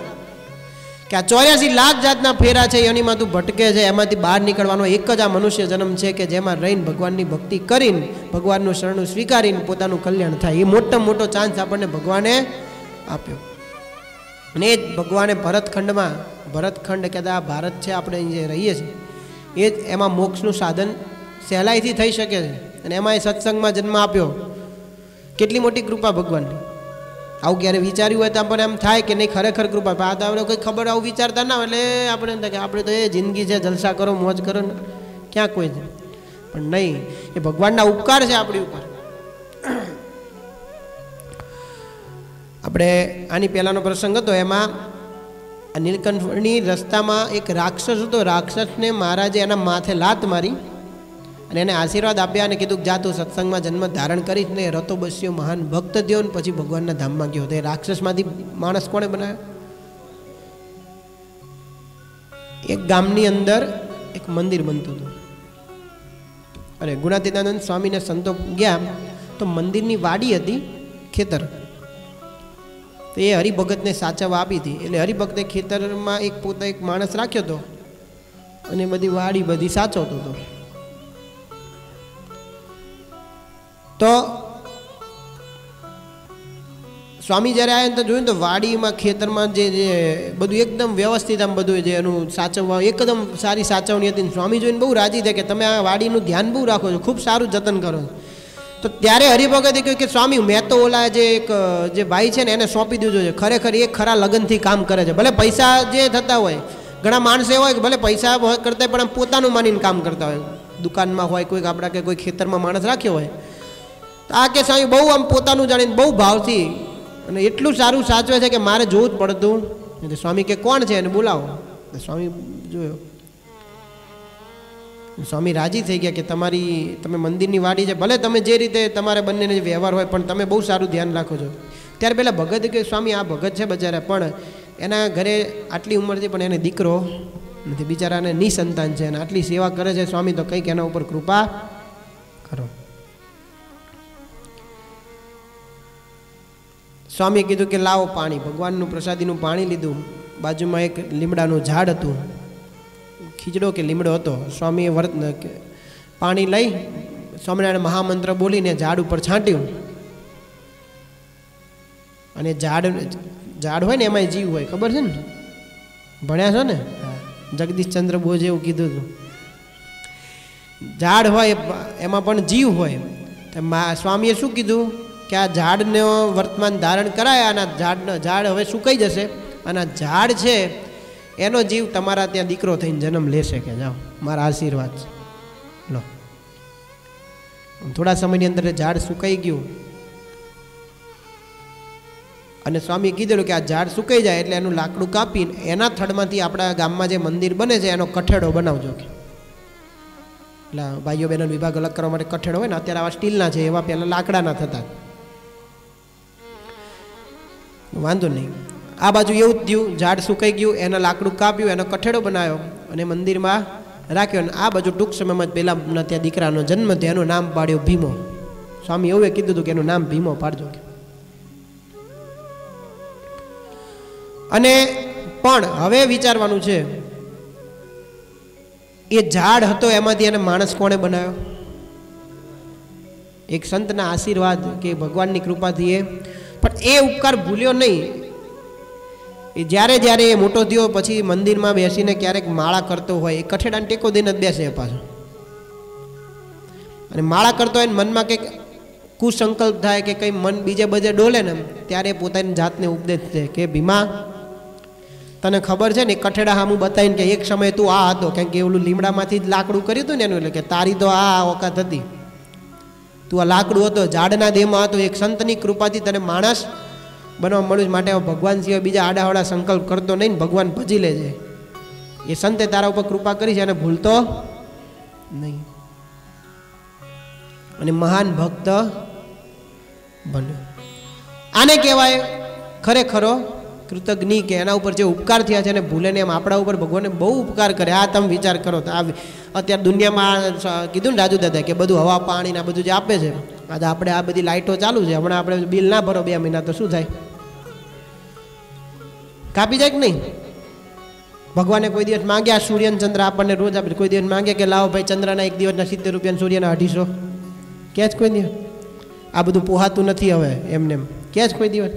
કે આ 84 લાખ જાતના ફેરા છે એનીમાં તું ભટકે છે, એમાંથી બહાર નીકળવાનો એક જ આ મનુષ્ય જન્મ છે કે જેમાં રહીને ભગવાનની ભક્તિ કરીને, ભગવાનનું શરણું સ્વીકારીને પોતાનું કલ્યાણ થાય. એ મોટો ચાન્સ આપણને ભગવાને આપ્યો. અને એ જ ભગવાને ભરતખંડ કહેતા ભારત છે આપણે અહીં જે રહીએ છીએ, એ જ એમાં મોક્ષનું સાધન સહેલાઈથી થઈ શકે છે. અને એમાં એ સત્સંગમાં જન્મ આપ્યો. કેટલી મોટી કૃપા ભગવાનની! આવું ક્યારે વિચાર્યું હોય તો આપણને એમ થાય કે નહીં ખરેખર કૃપા. આ તો આપણે કોઈ ખબર આવું વિચારતા ના હોય એટલે આપણે એમ થાય કે આપણે તો એ જિંદગી છે, જલસા કરો, મોજ કરો ને, ક્યાં કોઈ છે. પણ નહીં, એ ભગવાનના ઉપકાર છે આપણી ઉપર. આપણે આની પહેલાંનો પ્રસંગ હતો, એમાં નીલકંઠની રસ્તામાં એક રાક્ષસ હતો. રાક્ષસને મહારાજે એના માથે લાત મારી અને એને આશીર્વાદ આપ્યા અને કીધું કે જા તું સત્સંગમાં જન્મ ધારણ કરીશ ને રતો બસ્યો મહાન ભક્ત થયો ને પછી ભગવાનના ધામમાં ગયો. તે રાક્ષસમાંથી માણસ કોણે બનાવ્યો? એક ગામની અંદર એક મંદિર બનતું હતું. અરે ગુણાતીતાનંદ સ્વામીને સંતો ગયા તો મંદિરની વાડી હતી, ખેતર. તો એ હરિભગતને સાચવવા આપી હતી. એટલે હરિભગતે ખેતરમાં એક પોતે એક માણસ રાખ્યો હતો અને બધી વાડી બધી સાચવતો હતો. તો સ્વામી જ્યારે આવ્યા ને તો જોયું તો વાડીમાં ખેતરમાં જે બધું એકદમ વ્યવસ્થિત આમ બધું જે એનું સાચવવા એકદમ સારી સાચવણી હતી. સ્વામી જોઈને બહુ રાજી થાય કે તમે આ વાડીનું ધ્યાન બહુ રાખો છો, ખૂબ સારું જતન કરો છો. તો ત્યારે હરિભગતે કહ્યું કે સ્વામી મેં તો ઓલા જે એક જે ભાઈ છે ને એને સોંપી દીધું છે, ખરેખર એ ખરા લગનથી કામ કરે છે. ભલે પૈસા જે થતા હોય, ઘણા માણસો એવા હોય કે ભલે પૈસા કરતા પણ આમ પોતાનું માનીને કામ કરતા હોય. દુકાનમાં હોય કોઈક આપણા કે કોઈ ખેતરમાં માણસ રાખ્યો હોય તો આ કે સ્વામી બહુ આમ પોતાનું જાણીને બહુ ભાવથી અને એટલું સારું સાચવે છે કે મારે જોવું જ પડતું. એટલે સ્વામી કે કોણ છે એને બોલાવો. સ્વામી જોયો, સ્વામી રાજી થઈ ગયા કે તમે મંદિરની વાડી છે, ભલે તમે જે રીતે તમારે બંનેને વ્યવહાર હોય પણ તમે બહુ સારું ધ્યાન રાખો છો. ત્યારે પહેલાં ભગત કે સ્વામી આ ભગત છે બચારા, પણ એના ઘરે આટલી ઉંમર છે પણ એને દીકરો નથી, બિચારાને નિસંતાન છે અને આટલી સેવા કરે છે સ્વામી, તો કંઈક એના ઉપર કૃપા કરો. સ્વામીએ કીધું કે લાવો પાણી. ભગવાનનું પ્રસાદીનું પાણી લીધું. બાજુમાં એક લીમડાનું ઝાડ હતું, ખીજડો કે લીમડો હતો. સ્વામીએ પાણી લઈ સ્વામિનારાયણ મહામંત્ર બોલીને ઝાડ ઉપર છાંટ્યું. અને ઝાડ હોય ને એમાંય જીવ હોય, ખબર છે ને? ભણ્યા છો ને? જગદીશચંદ્ર બોઝે એવું કીધું હતું. ઝાડ હોય એમાં પણ જીવ હોય. સ્વામીએ શું કીધું કે આ ઝાડને વર્તમાન ધારણ કરાય, અને ઝાડ હવે સુકાઈ જશે, અને આ ઝાડ છે એનો જીવ તમારા ત્યાં દીકરો થઈને જન્મ લેશે. કે જાઓ, મારા આશીર્વાદ છે, લો. થોડા સમયની અંદર ઝાડ સુકાઈ ગયું અને સ્વામીએ કીધેલું કે આ ઝાડ સુકાઈ જાય એટલે એનું લાકડું કાપીને એના થડમાંથી આપણા ગામમાં જે મંદિર બને છે એનો કઠેડો બનાવજો. કે એટલે ભાઈઓ બહેનો વિભાગ અલગ કરવા માટે કઠેડો હોય ને, અત્યારે આવા સ્ટીલના છે, એવા પહેલાં લાકડાના થતા. વાંધો નહીં. આ બાજુ એવું જ થયું, ઝાડ સુકાઈ ગયું, એના લાકડું કાપ્યું, એનો કઠેડો બનાવ્યો અને મંદિરમાં રાખ્યો. અને આ બાજુ ટૂંક સમયમાં જ પહેલાં ત્યાં દીકરાનો જન્મ થયો, એનું નામ પાડ્યો ભીમો. સ્વામી એવું કીધું હતું કે એનું નામ ભીમો પાડજો. અને પણ હવે વિચારવાનું છે, એ ઝાડ હતો એમાંથી એને માણસ કોણે બનાવ્યો? એક સંતના આશીર્વાદ કે ભગવાનની કૃપાથી. પણ એ ઉપકાર ભૂલ્યો નહીં. એ જ્યારે એ મોટો થયો પછી મંદિરમાં બેસીને ક્યારેક માળા કરતો હોય, એ કઠેડાને ટેકો દઈને જ બેસે પાછો. અને માળા કરતો હોય મનમાં કંઈક કુસંકલ્પ થાય કે કંઈ મન બીજે બધે ડોલે ને, ત્યારે પોતાની જાતને ઉપદેશ છે કે ભીમા, તને ખબર છે ને કઠેડા સામું બતાવીને કે એક સમયે તું આ હતો, કેમ કે ઓલું લીમડામાંથી જ લાકડું કર્યું હતું ને એનું, એટલે કે તારી તો આ ઓકાત હતી, તું આ લાકડું હતો, ઝાડના દેહમાં હતો. એક સંતની કૃપાથી તને માણસ બનવા મળ્યું. માટે ભગવાન સિવાય બીજા આડાવાળા સંકલ્પ કરતો નહીં ને, ભગવાન ભજી લે છે. એ સંતે તારા ઉપર કૃપા કરી છે અને ભૂલતો નહીં. અને મહાન ભક્ત બન્યો. આને કહેવાય ખરેખરો કૃતજ્ઞ, કે એના ઉપર જે ઉપકાર થયા છે એને ભૂલે ને. એમ આપણા ઉપર ભગવાને બહુ ઉપકાર કરે. આ તમે વિચાર કરો તો આ અત્યારે દુનિયામાં કીધું ને રાજુ દાદા કે બધું હવા પાણી ને બધું જે આપે છે, આજે આપણે આ બધી લાઇટો ચાલુ છે, હમણાં આપણે બિલ ના ભરો 2 મહિના તો શું થાય? કાપી જાય કે નહીં? ભગવાને કોઈ દિવસ માંગ્યા સૂર્યન ચંદ્ર આપણને રોજ આપે? કોઈ દિવસ માંગે કે લાવો ભાઈ ચંદ્રના એક દિવસના 70 રૂપિયા, સૂર્યના 250? ક્યાં જ કોઈ દિવસ? આ બધું પોહાતું નથી હવે એમને એમ. ક્યાં જ કોઈ દિવસ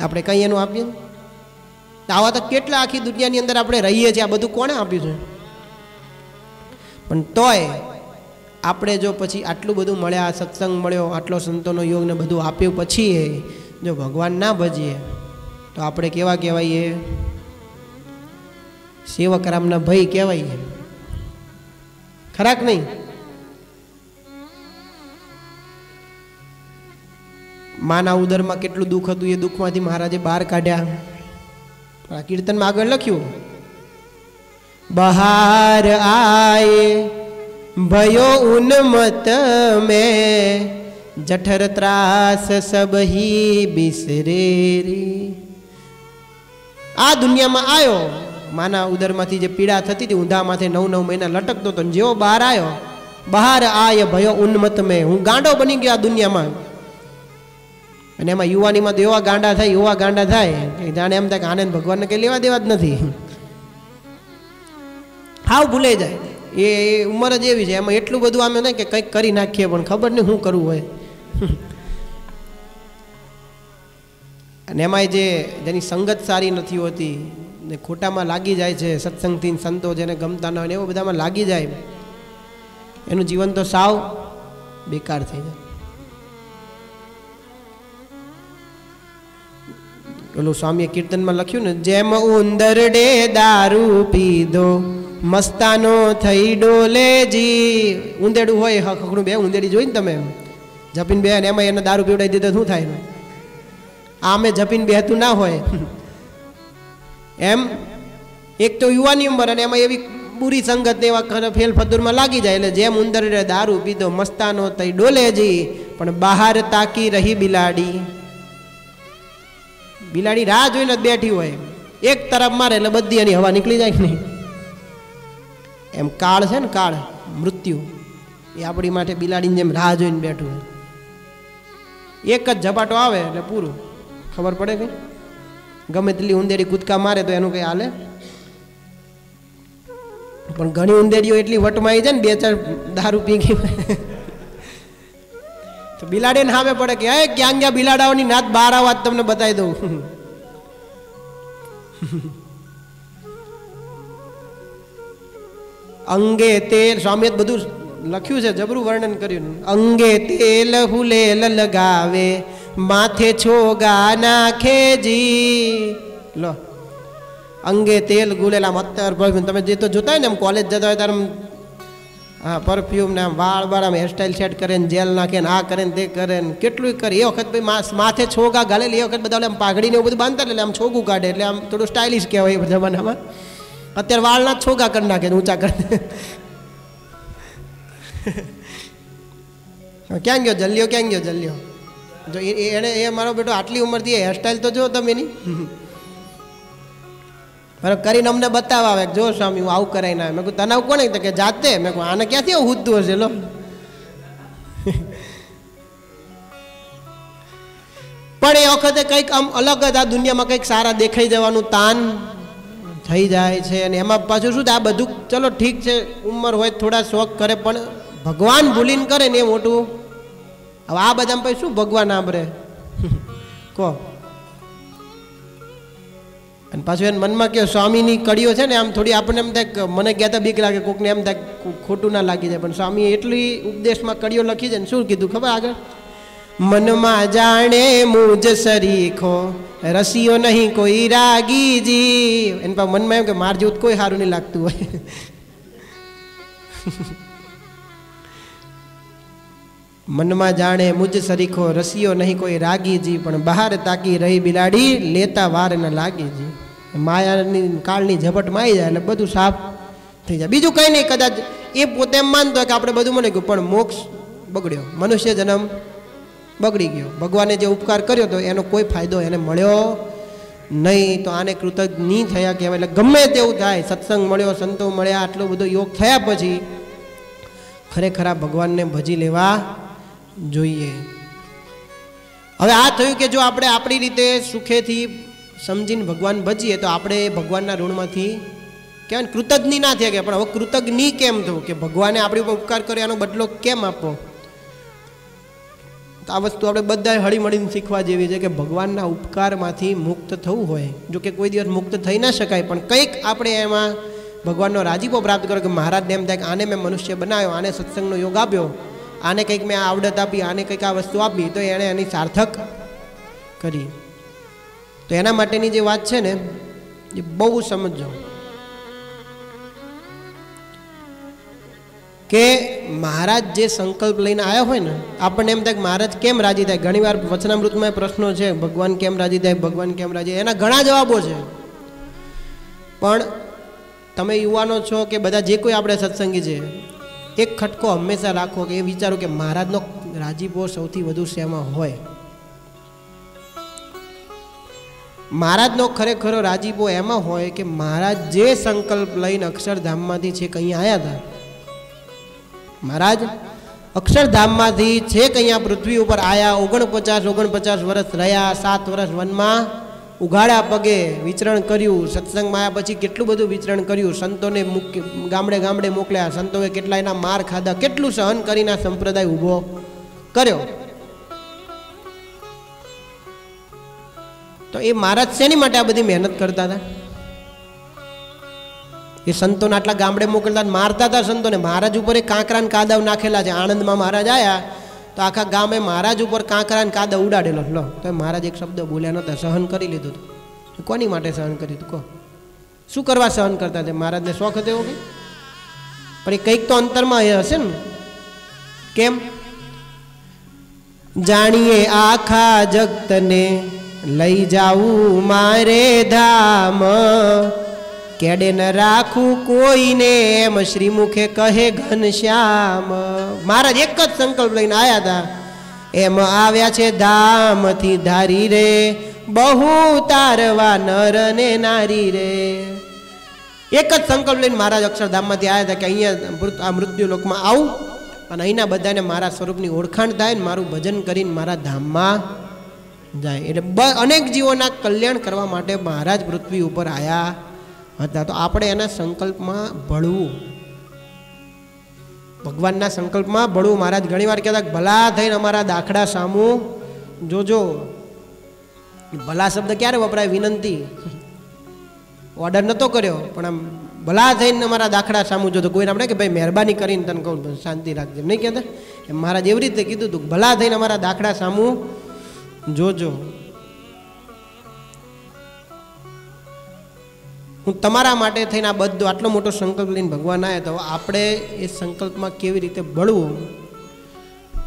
આપણે કંઈ એનું આપીએ? આવા તો કેટલા આખી દુનિયાની અંદર આપણે રહીએ છીએ, આ બધું કોણે આપ્યું છે? પણ તોય આપણે જો પછી આટલું બધું મળ્યા, સત્સંગ મળ્યો, આટલો સંતોનો યોગ ને બધું આપ્યું, પછી જો ભગવાન ના ભજીએ તો આપણે કેવા કહેવાઈએ? સેવક રામના ભાઈ કહેવાય. ખરાક નહીં? માના ઉદરમાં કેટલું દુઃખ હતું, એ દુઃખમાંથી મહારાજે બહાર કાઢ્યા. આ કીર્તનમાં આગળ લખ્યું, बहार आए भयो उन्मत में जठर त्रास सब ही बिसरे रे। आ दुनिया में आयो माना उदर माथी जे पीड़ा थती थी ऊंधा माथे 9-9 महीना लटकतो तो जेવો बहार आयो बहार आए भयो उन्मत में हूँ गांडो बनी गया दुनिया में। અને એમાં યુવાનીમાં તો એવા ગાંડા થાય કે જાણે એમ થાય કે આનંદ ભગવાનને કંઈ લેવા દેવા જ નથી, હાવ ભૂલાઈ જાય. એ ઉંમર જ એવી છે, એમાં એટલું બધું આમ થાય કે કંઈક કરી નાખીએ પણ ખબર નહીં શું કરવું હોય. અને એમાંય જેની સંગત સારી નથી હોતી ને ખોટામાં લાગી જાય છે, સત્સંગથી સંતો જેને ગમતા ન હોય ને એવો બધામાં લાગી જાય, એનું જીવન તો સાવ બેકાર થઈ જાય. પેલું સ્વામીએ કીર્તનમાં લખ્યું ને, જેમ ઉંદરડે દારૂ પીધો મસ્તાનો થઈ ડોલેજી. ઉંદેડું હોય હખડું બે ઉંદેડી જોઈને તમે જપીને બે ને એમાં એને દારૂ પીવડાવી દીધો શું થાય? આમે જપીને બેહતું ના હોય એમ. એક તો યુવાની ઉંમર અને એમાં એવી બુરી સંગત ને એવા ફેલ ફતુરમાં લાગી જાય. એટલે જેમ ઉંદરડે દારૂ પીધો મસ્તાનો થઈ ડોલેજી, પણ બહાર તાકી રહી બિલાડી. બિલાડી રાહ જોઈને જ બેઠી હોય, એક તરફ મારે એટલે બધી એની હવા નીકળી જાય નહીં. એમ કાળ છે ને, કાળ મૃત્યુ એ આપણી માટે બિલાડીની જેમ રાહ જોઈને બેઠું હોય. એક જ ઝપાટો આવે એટલે પૂરું, ખબર પડે કે ગમે તેટલી ઉંદેડી કૂદકા મારે તો એનું કંઈ હાલે. પણ ઘણી ઉંદેડીઓ એટલી વટમાં આવી જાય ને, 2-4 દારૂ પી ગઈ તો બિલાડીને સામે પડે કે હે ક્યાં ગયા બિલાડાઓની નાત બહાર આવા તમને બતાવી દઉં. અંગે તેલ, સ્વામીએ બધું લખ્યું છે, જબરું વર્ણન કર્યું. અંગે તેલ ફૂલેલ લગાવે માથે છોગા નાખે જી. લો, અંગે તેલ ગુલેલા અત્તર પરફ્યુમ. તમે જે તો જોતા હોય ને, એમ કોલેજ જતા હોય ત્યારે હા પરફ્યુમ ને આમ વાળ વાળ આમ હેરસ્ટાઈલ સેટ કરે ને જેલ નાખે ને આ કરે ને તે કરે ને કેટલું કરે. એ વખત ભાઈ માથે છોગા ગાળેલી, એ વખત બધા આમ પાઘડીને એવું બધું બાંધતા એટલે આમ છોગું કાઢે એટલે આમ થોડું સ્ટાઇલિશ કહેવાય એ જમાનામાં. અત્યારે વાળના છોગા કરી નાખે ઊંચા કરે. ક્યાં ગયો જલ્યો, ક્યાં ગયો જલ્યો? જો એને એ મારો બેટો આટલી ઉંમરથી હેરસ્ટાઈલ તો જો તમે એની બરાબર કરીને અમને બતાવવા આવે, જો સ્વામી હું આવું કરાવી ના. મેં કહું તને આવું કોને કે જાતે? મેં કહું આને ક્યાંથી આવું હુદ્દું હશે? લો પણ એ વખતે કંઈક આમ અલગ જ આ દુનિયામાં કંઈક સારા દેખાઈ જવાનું તાન થઈ જાય છે. અને એમાં પાછું શું આ બધું ચલો ઠીક છે, ઉંમર હોય થોડા શોખ કરે, પણ ભગવાન ભૂલીને કરે ને એ મોટું. હવે આ બધામાં પછી શું ભગવાન આંબરે કહો? અને પાછું એને મનમાં કહો સ્વામીની કડીઓ છે ને આમ થોડી આપણને એમ થાય, મને કહેતા બીક લાગે, કોકને એમ થાય ખોટું ના લાગી જાય. પણ સ્વામીએ એટલી ઉપદેશમાં કડીઓ લખી છે ને, શું કીધું ખબર આગળ? મનમાં જાણે મુજ સરીખો રસીઓ નહીં કોઈ રાગીજી. એની પાસે મનમાં એમ કે માર જેવું કોઈ સારું નહીં લાગતું હોય. મનમાં જાણે મુજ સરીખો રસીઓ નહીં કોઈ રાગીજી, પણ બહાર તાકી રહી બિલાડી લેતા વાર ન લાગીજી. માયાની કાળની ઝપટમાં આવી જાય એટલે બધું સાફ થઈ જાય. બીજું કંઈ નહીં, કદાચ એ પોતે એમ માનતો હોય કે આપણે બધું મળી ગયું, પણ મોક્ષ બગડ્યો, મનુષ્ય જન્મ બગડી ગયો. ભગવાને જે ઉપકાર કર્યો તો એનો કોઈ ફાયદો એને મળ્યો નહીં. તો આને કૃતજ્ઞ થયા કહેવાય. એટલે ગમે તેવું થાય, સત્સંગ મળ્યો, સંતો મળ્યા, આટલો બધો યોગ થયા પછી ખરેખર આ ભગવાનને ભજી લેવા જોઈએ. હવે આ થયું કે જો આપણે આપણી રીતે સુખેથી સમજીને ભગવાન ભજીએ તો આપણે ભગવાનના ઋણમાંથી કહેવાય કૃતજ્ઞ ના થયા ગયા. પણ હવે કૃતજ્ઞ કેમ થવું કે ભગવાને આપણી ઉપર ઉપકાર કર્યો એનો બદલો કેમ આપવો? તો આ વસ્તુ આપણે બધા હળી મળીને શીખવા જેવી છે કે ભગવાનના ઉપકારમાંથી મુક્ત થવું હોય, જો કે કોઈ દિવસ મુક્ત થઈ ના શકાય, પણ કંઈક આપણે એમાં ભગવાનનો રાજીપો પ્રાપ્ત કર્યો કે મહારાજને એમ થાય કે આને મેં મનુષ્ય બનાવ્યો, આને સત્સંગનો યોગ આપ્યો, આને કંઈક મેં આવડત આપી, આને કંઈક આ વસ્તુ આપી, તો એણે એની સાર્થક કરી. તો એના માટેની જે વાત છે ને એ બહુ સમજો કે મહારાજ જે સંકલ્પ લઈને આવ્યા હોય ને, આપણને એમ થાય કે મહારાજ કેમ રાજી થાય. ઘણીવાર વચનામૃતમાં પ્રશ્નો છે, ભગવાન કેમ રાજી થાય, ભગવાન કેમ રાજી થાય, એના ઘણા જવાબો છે. પણ તમે યુવાનો છો કે બધા જે કોઈ આપણે સત્સંગી છે, એક ખટકો હંમેશા રાખો કે એ વિચારો કે મહારાજનો રાજીપો સૌથી વધુ શેમાં હોય. મહારાજનો ખરેખરો રાજીપો એમાં હોય કે મહારાજ જે સંકલ્પ લઈને અક્ષરધામમાંથી છેક અહીંયા આવ્યા હતા, મહારાજ અક્ષરધામમાંથી છેક અહીંયા પૃથ્વી ઉપર આવ્યા, 49 વર્ષ રહ્યા, 7 વર્ષ વનમાં ઉઘાડા પગે વિચરણ કર્યું, સત્સંગમાં આવ્યા પછી કેટલું બધું વિચરણ કર્યું, સંતોને ગામડે ગામડે મોકલ્યા, સંતોએ કેટલા એના માર ખાધા, કેટલું સહન કરીને સંપ્રદાય ઊભો કર્યો. તો એ મહારાજ શેની માટે આ બધી મહેનત કરતા હતા? એ સંતોને આટલા ગામડે મોકલતા, મારતા હતા સંતોને. મહારાજ ઉપર એ કાંકરા કાદવ નાખેલા છે. આણંદમાં મહારાજ આવ્યા તો આખા ગામે મહારાજ ઉપર કાંકરા કાદવ ઉડાડેલો. લો તો મહારાજ એક શબ્દ બોલ્યા નહોતા, સહન કરી લીધું હતું. કોની માટે સહન કર્યું હતું? કહો, શું કરવા સહન કરતા હતા? મહારાજને શોખ હતો એવો? પણ એ કંઈક તો અંતરમાં એ હશે ને. કેમ? જાણીએ આખા જગતને લઈ જાવું મારે ધામ, કેડે ન રાખું કોઈને એમ શ્રીમુખે કહે ઘનશ્યામ. મહારાજ એક જ સંકલ્પ લઈને આવ્યા હતા, એમ આવ્યા છે ધામથી ધારી રે, બહુ તારવા નર ને નારી રે. એક જ સંકલ્પ લઈને મહારાજ અક્ષરધામમાંથી આવ્યા હતા કે અહીંયા આ મૃત્યુ લોકમાં આવું અને અહીંના બધાને મારા સ્વરૂપની ઓળખાણ થાય ને મારું ભજન કરીને મારા ધામમાં જાય. એટલે અનેક જીવોના કલ્યાણ કરવા માટે મહારાજ પૃથ્વી ઉપર આવ્યા હતા. તો આપણે એના સંકલ્પમાં ભળવું, ભગવાનના સંકલ્પમાં ભળવું. મહારાજ ઘણી વાર કહેતા ભલા થઈને અમારા દાખલા સામું જોજો. ભલા શબ્દ ક્યારે વપરાય? વિનંતી, ઓર્ડર નહોતો કર્યો, પણ આમ ભલા થઈને અમારા દાખલા સામું જોજો. કોઈને આપણે કે ભાઈ મહેરબાની કરીને તને કહું શાંતિ રાખજે, નહીં કહેતા. એમ મહારાજ એવી રીતે કીધું હતું, ભલા થઈને અમારા દાખલા સામું જોજો. હું તમારા માટે થઈને આ બધો આટલો મોટો સંકલ્પ લઈને ભગવાન આવ્યા. તો આપણે એ સંકલ્પમાં કેવી રીતે બળવું?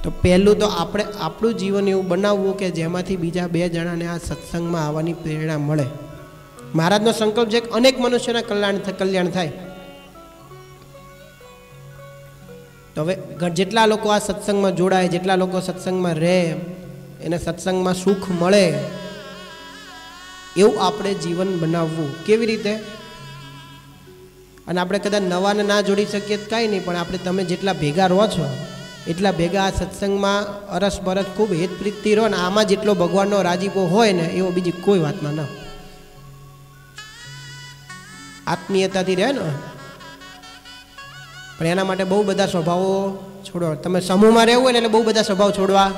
તો પહેલું તો આપણે આપણું જીવન એવું બનાવવું કે જેમાંથી બીજા 2 જણાને આ સત્સંગમાં આવવાની પ્રેરણા મળે. મહારાજનો સંકલ્પ છે કે અનેક મનુષ્યના કલ્યાણ થાય. તો હવે જેટલા લોકો આ સત્સંગમાં જોડાય, જેટલા લોકો સત્સંગમાં રહે, એને સત્સંગમાં સુખ મળે એવું આપણે જીવન બનાવવું. કેવી રીતે? અને આપણે કદાચ નવાને ના જોડી શકીએ તો કાંઈ નહીં, પણ આપણે તમે જેટલા ભેગા રહો છો એટલા ભેગા આ સત્સંગમાં અરસપરસ ખૂબ હેતપ્રીતથી રહો ને આમાં જેટલો ભગવાનનો રાજીપો હોય ને એવો બીજી કોઈ વાતમાં ના. આત્મીયતાથી રહે ને. પણ એના માટે બહુ બધા સ્વભાવો છોડવા. તમે સમૂહમાં રહેવું હોય ને એટલે બહુ બધા સ્વભાવ છોડવા.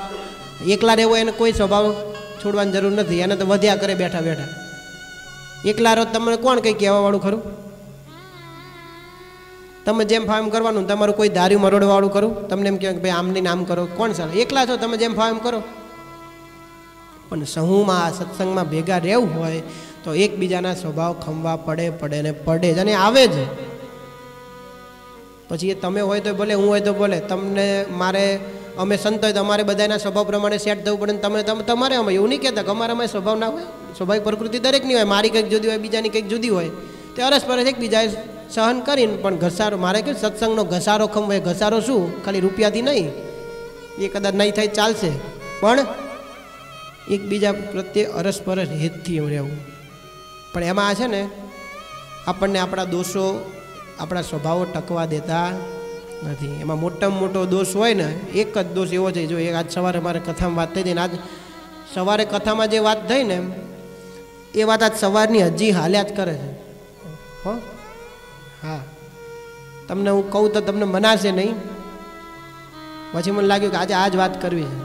એકલા રહેવું એને કોઈ સ્વભાવ છોડવાની જરૂર નથી. એને તો વધ્યા કરે બેઠા બેઠા. એકલા રહો તમને કોણ કંઈ કહેવાવાળું ખરું? તમે જેમ ફાવ એમ કરવાનું. તમારું કોઈ ધાર્યું મરોડવાળું કરું? તમને એમ કહે કે ભાઈ આમની આમ કરો, કોણ સારું? એકલા છો, તમે જેમ ફાવ એમ કરો. પણ સમૂહમાં સત્સંગમાં ભેગા રહેવું હોય તો એકબીજાના સ્વભાવ ખમવા પડે ને પડે જ. અને આવે જ. પછી એ તમે હોય તો ભલે, હું હોય તો ભલે. તમને મારે અમે સંત હોય તો અમારે બધાના સ્વભાવ પ્રમાણે સેટ થવું પડે. તમે તમારે અમે એવું નહીં કહેતા કે અમારામાં સ્વભાવ ના હોય. સ્વાભાવિક પ્રકૃતિ દરેકની હોય. મારી કંઈક જુદી હોય, બીજાની કંઈક જુદી હોય. તે અરસપરસ એકબીજાએ સહન કરીને પણ ઘસારો, મારે કે સત્સંગનો ઘસારો ખમવાય. ઘસારો શું? ખાલી રૂપિયાથી નહીં, એ કદાચ નહીં થાય ચાલશે, પણ એકબીજા પ્રત્યે અરસપરસ હેતથી રહેવું. પણ એમાં છે ને આપણને આપણા દોષો, આપણા સ્વભાવો ટકવા દેતા નથી. એમાં મોટામાં મોટો દોષ હોય ને, એક જ દોષ એવો છે. જો આજ સવારે મારે કથામાં વાત થઈ હતી ને, આજ સવારે કથામાં જે વાત થઈ ને એ વાત આજ સવારની હજી હાલ્યા જ કરે છે. હો, હા, તમને હું કહું તો તમને મનાશે નહીં. પછી મને લાગ્યું કે આજે આ જ વાત કરવી છે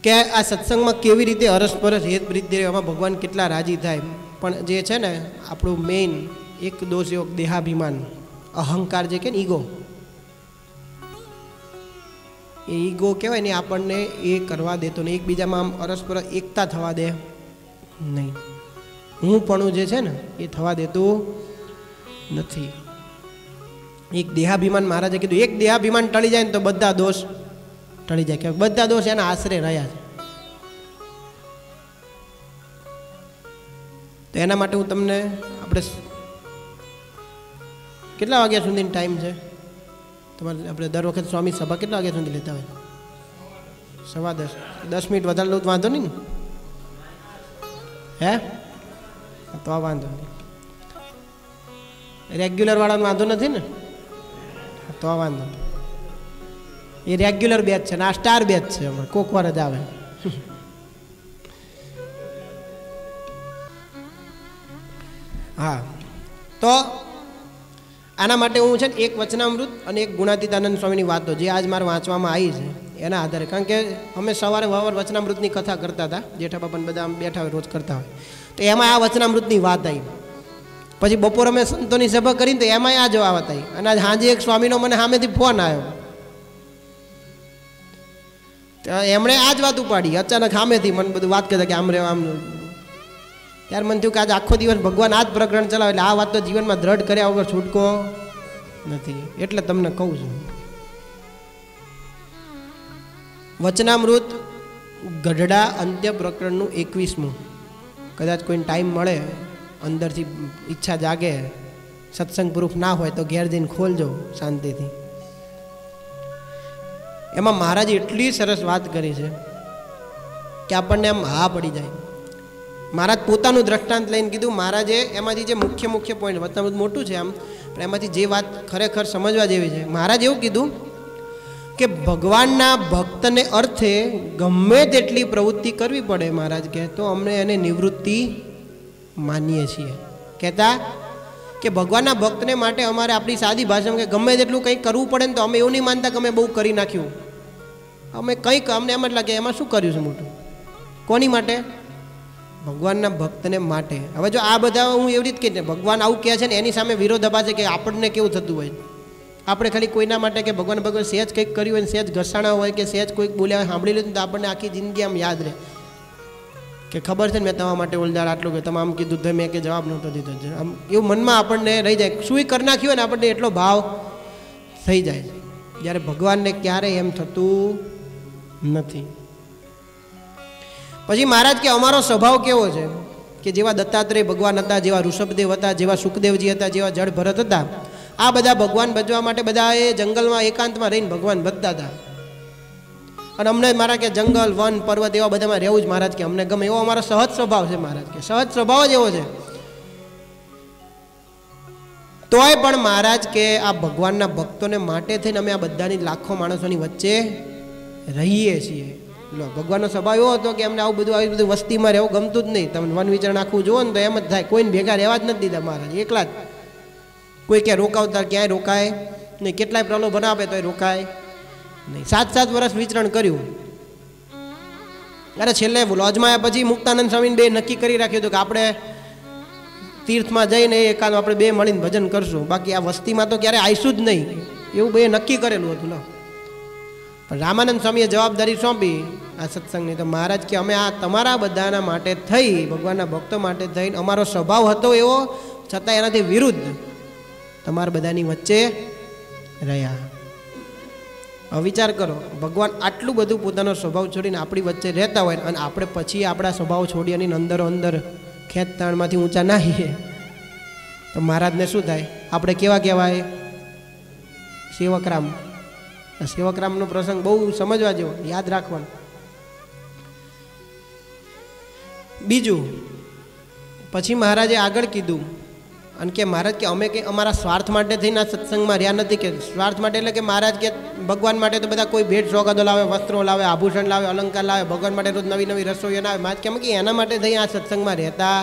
કે આ સત્સંગમાં કેવી રીતે અરસપરસ હેતપ્રીત એમાં ભગવાન કેટલા રાજી થાય. પણ જે છે ને આપણું મેઇન એક દોષ એવો દેહાભિમાન, અહંકાર જે કે ને ઈગો, એ ઈગો કહેવાય ને, આપણને એ કરવા દેતો નહીં. એકબીજામાં આમ અરસપરસ એકતા થવા દે નહીં. હું પણ જે છે ને એ થવા દેતું નથી. એક દેહાભિમાન, મહારાજે કીધું એક દેહાભિમાન ટળી જાય ને તો બધા દોષ ટળી જાય. કે બધા દોષ એના આશરે રહ્યા છે. તો એના માટે હું તમને આપણે કેટલા વાગ્યા સુધીનો ટાઈમ છે તમારે? આપણે દર વખત સ્વામી સભા કેટલા વાગ્યા સુધી લેતા હોય? 10:15. 10 મિનિટ વધારે લઉં તો વાંધો નહીં ને? હે? તો વાંધો નહીં. રેગ્યુલર વાળાનો વાંધો નથી ને? તો વાંધો નહીં. એ રેગ્યુલર બેચ છે ને આ સ્ટાર બેચ છે. અમારે કોક વાર જ આવે. હા, તો આના માટે હું છે ને એક વચનામૃત અને એક ગુણાતીતાનંદ સ્વામીની વાતો જે આજ મારે વાંચવામાં આવી છે એના આધારે, કારણ કે અમે સવારે વાવર વચનામૃતની કથા કરતા હતા, જેઠા બાપા બધા આમ બેઠા હોય રોજ કરતા હોય, તો એમાં આ વચનામૃતની વાત આવી. પછી બપોર અમે સંતોની સભા કરીને તો એમાં આ જ વાત આવી. અને આજ સાંજે એક સ્વામીનો મને સામેથી ફોન આવ્યો, એમણે આ જ વાત ઉપાડી અચાનક સામેથી મને બધું વાત કરતા કે આમ રહેવા આમ. ત્યારે મને થયું કે આજે આખો દિવસ ભગવાન આ જ પ્રકરણ ચલાવે એટલે આ વાત તો જીવનમાં દ્રઢ કર્યા વગર છૂટકો નથી. એટલે તમને કહું છું. વચનામૃત ગઢડા અંત્ય પ્રકરણનું 21મું. કદાચ કોઈને ટાઈમ મળે, અંદરથી ઈચ્છા જાગે, સત્સંગ પ્રૂફ ના હોય તો ઘેર જઈને ખોલજો શાંતિથી. એમાં મહારાજે એટલી સરસ વાત કરી છે કે આપણને આમ હા પડી જાય. મહારાજ પોતાનું દ્રષ્ટાંત લઈને કીધું. મહારાજે એમાંથી જે મુખ્ય પોઈન્ટ, વચનામૃત મોટું છે આમ, પણ એમાંથી જે વાત ખરેખર સમજવા જેવી છે, મહારાજ એવું કીધું કે ભગવાનના ભક્તને અર્થે ગમે તેટલી પ્રવૃત્તિ કરવી પડે મહારાજ કહે તો અમને એને નિવૃત્તિ માનીએ છીએ. કહેતા કે ભગવાનના ભક્તને માટે અમારે આપણી સાદી ભાષામાં કે ગમે તેટલું કંઈક કરવું પડે ને તો અમે એવું નહીં માનતા કે અમે બહુ કરી નાખ્યું. અમે કંઈક અમને એમ જ લાગે એમાં શું કર્યું છે મોટું. કોની માટે? ભગવાનના ભક્તને માટે. હવે જો આ બધા હું એવી રીતે કહીને ભગવાન આવું કહે છે ને એની સામે વિરોધાભાસ છે કે આપણને કેવું થતું હોય, આપણે ખાલી કોઈના માટે કે ભગવાન સહેજ કંઈક કર્યું હોય, સહેજ ઘસાણા હોય કે સહેજ કોઈક બોલ્યા સાંભળી લીધું તો આપણને આખી જિંદગી આમ યાદ રહે કે ખબર છે ને મેં તમારા માટે ઓલદાર આટલું કે તમે આમ કીધું તો મેં કે જવાબ નહોતો દીધો. આમ એવું મનમાં આપણને રહી જાય. શું કરી નાખ્યું હોય ને આપણને એટલો ભાવ થઈ જાય. જ્યારે ભગવાનને ક્યારેય એમ થતું નથી. પછી મહારાજ કે અમારો સ્વભાવ કેવો છે કે જેવા દત્તાત્રેય ભગવાન હતા, જેવા ઋષભદેવ હતા, જેવા સુખદેવજી હતા, જેવા જળ ભરત હતા, આ બધા ભગવાન ભજવા માટે બધા એ જંગલમાં એકાંતમાં રહીને ભગવાન ભજતા હતા. અને અમને મારા કે જંગલ વન પર્વત એવા બધામાં રહેવું જ મહારાજ કે અમને ગમે. એવો અમારો સહજ સ્વભાવ છે મહારાજ કે. સહજ સ્વભાવ જ એવો છે. તોય પણ મહારાજ કે આ ભગવાનના ભક્તોને માટે થઈને અમે આ બધાની લાખો માણસોની વચ્ચે રહીએ છીએ. લો, ભગવાનનો સ્વભાવ એવો હતો કે અમને આવી બધું વસ્તીમાં રહેવું ગમતું જ નહીં. તમે વન વિચરણ આખું જુઓ ને તો એમ જ થાય. કોઈને ભેગા રહેવા જ નથી દીધા મહારાજ, એકલા જ. કોઈ ક્યાં રોકાવતા ક્યાંય રોકાય નહીં, કેટલાય પ્રલોભન આપે તો રોકાય નહીં. 7 વર્ષ વિચરણ કર્યું. અરે છેલ્લે લોજમાં આવ્યા પછી મુક્તાનંદ સ્વામીને બે નક્કી કરી રાખ્યું હતું કે આપણે તીર્થમાં જઈને એકાદ આપણે બે મળીને ભજન કરશું, બાકી આ વસ્તીમાં તો ક્યારે આવીશું જ નહીં, એવું બે નક્કી કરેલું હતું. લો, પણ રામાનંદ સ્વામીએ જવાબદારી સોંપી આ સત્સંગની. તો મહારાજ કે અમે આ તમારા બધાના માટે થઈ, ભગવાનના ભક્તો માટે થઈને અમારો સ્વભાવ હતો એવો, છતાં એનાથી વિરુદ્ધ તમારા બધાની વચ્ચે રહ્યા. હવે વિચાર કરો, ભગવાન આટલું બધું પોતાનો સ્વભાવ છોડીને આપણી વચ્ચે રહેતા હોય અને આપણે પછી આપણા સ્વભાવ છોડી અને અંદરો અંદર ખેંચતાણમાંથી ઊંચા નાહીએ તો મહારાજને શું થાય? આપણે કેવા કહેવાય? સેવકરામ. સેવકરામનો પ્રસંગ બહુ સમજવા જેવો, યાદ રાખવાનો. બીજું પછી મહારાજે આગળ કીધું અને કે મહારાજ કે અમે કંઈ અમારા સ્વાર્થ માટે થઈને આ સત્સંગમાં રહ્યા નથી. કે સ્વાર્થ માટે એટલે કે મહારાજ કે ભગવાન માટે તો બધા કોઈ ભેટ સોગાદો લાવે, વસ્ત્રો લાવે, આભૂષણ લાવે, અલંકાર લાવે, ભગવાન માટે રોજ નવી નવી રસોઈઓ લાવે. મહારાજ કે એના માટે થઈ આ સત્સંગમાં રહેતા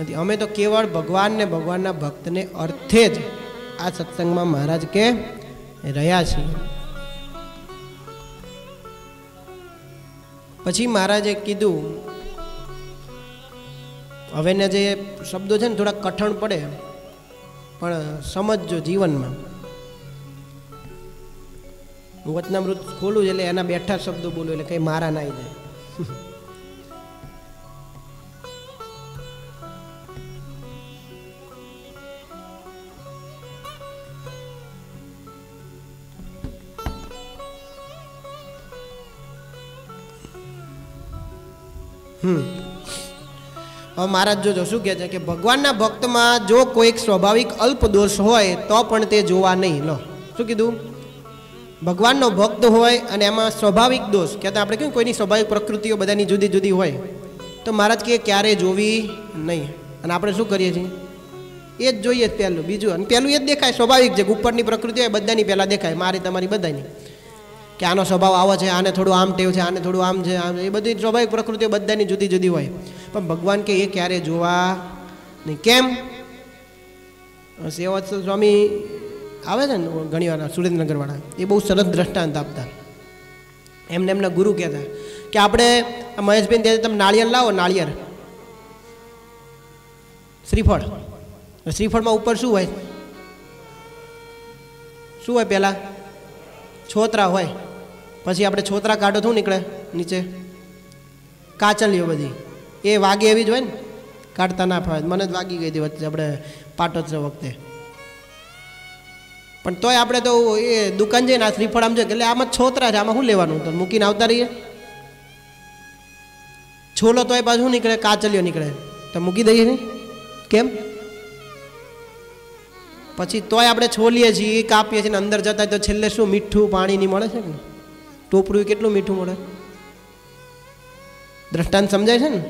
નથી. અમે તો કેવળ ભગવાન ને ભગવાનના ભક્તને અર્થે જ આ સત્સંગમાં મહારાજ કે રહ્યા છીએ. પછી મહારાજે કીધું, હવેને જે શબ્દો છે ને થોડા કઠણ પડે પણ સમજજો જીવનમાં. હું વચનામૃત ખોલું એટલે એના બેઠા શબ્દો બોલું એટલે કંઈ મારા ના જાય. હવે મહારાજ જોજો શું કહે છે કે ભગવાનના ભક્તમાં જો કોઈક સ્વાભાવિક અલ્પ દોષ હોય તો પણ તે જોવા નહીં. લો શું કીધું? ભગવાનનો ભક્ત હોય અને એમાં સ્વાભાવિક દોષ કહેતા આપણે કેવું કોઈની સ્વાભાવિક પ્રકૃતિઓ બધાની જુદી જુદી હોય તો મહારાજ કહે ક્યારે જોવી નહીં. અને આપણે શું કરીએ છીએ? એ જ જોઈએ જ પહેલું, બીજું અને પહેલું એ જ દેખાય સ્વાભાવિક છે. ઉપરની પ્રકૃતિ હોય બધાની પહેલાં દેખાય, મારી તમારી બધાની, કે આનો સ્વભાવ આવો છે, આને થોડું આમ ટેવ છે, આને થોડું આમ છે, આમ એ બધી સ્વાભાવિક પ્રકૃતિઓ બધાની જુદી જુદી હોય. પણ ભગવાન કે એ ક્યારે જોવા નહીં. કેમ? સેવાચલ સ્વામી આવે છે ને ઘણી વાર સુરેન્દ્રનગરવાળા, એ બહુ સરસ દ્રષ્ટાંત આપતા. એમને એમના ગુરુ કહેતા કે આપણે મહેશબેન કહે તમે નાળિયેર લાવો, નાળિયેર શ્રીફળ, શ્રીફળમાં ઉપર શું હોય? શું હોય? પહેલાં છોતરા હોય, પછી આપણે છોતરા કાઢો શું નીકળે નીચે? કાચલીઓ બધી એ વાગે એવી જ હોય ને, કાઢતા ના ફાવે. મને જ વાગી ગઈ હતી વચ્ચે આપણે પાટોત્સવ વખતે. પણ તોય આપણે તો એ દુકાન જઈને આ શ્રીફળ આમ જોઈએ એટલે આમાં છોતરા છે, આમાં શું લેવાનું? તો મૂકીને આવતા રહીએ. છોલો તોય પાછું શું નીકળે? કાચલીઓ નીકળે, તો મૂકી દઈએ ને. કેમ? પછી તોય આપણે છોલીએ છીએ, કાપીએ છીએ, અંદર જતા તો છેલ્લે શું મીઠું પાણી નહીં મળે છે ને? ટોપરું કેટલું મીઠું મળે? દ્રષ્ટાંત સમજાય છે ને?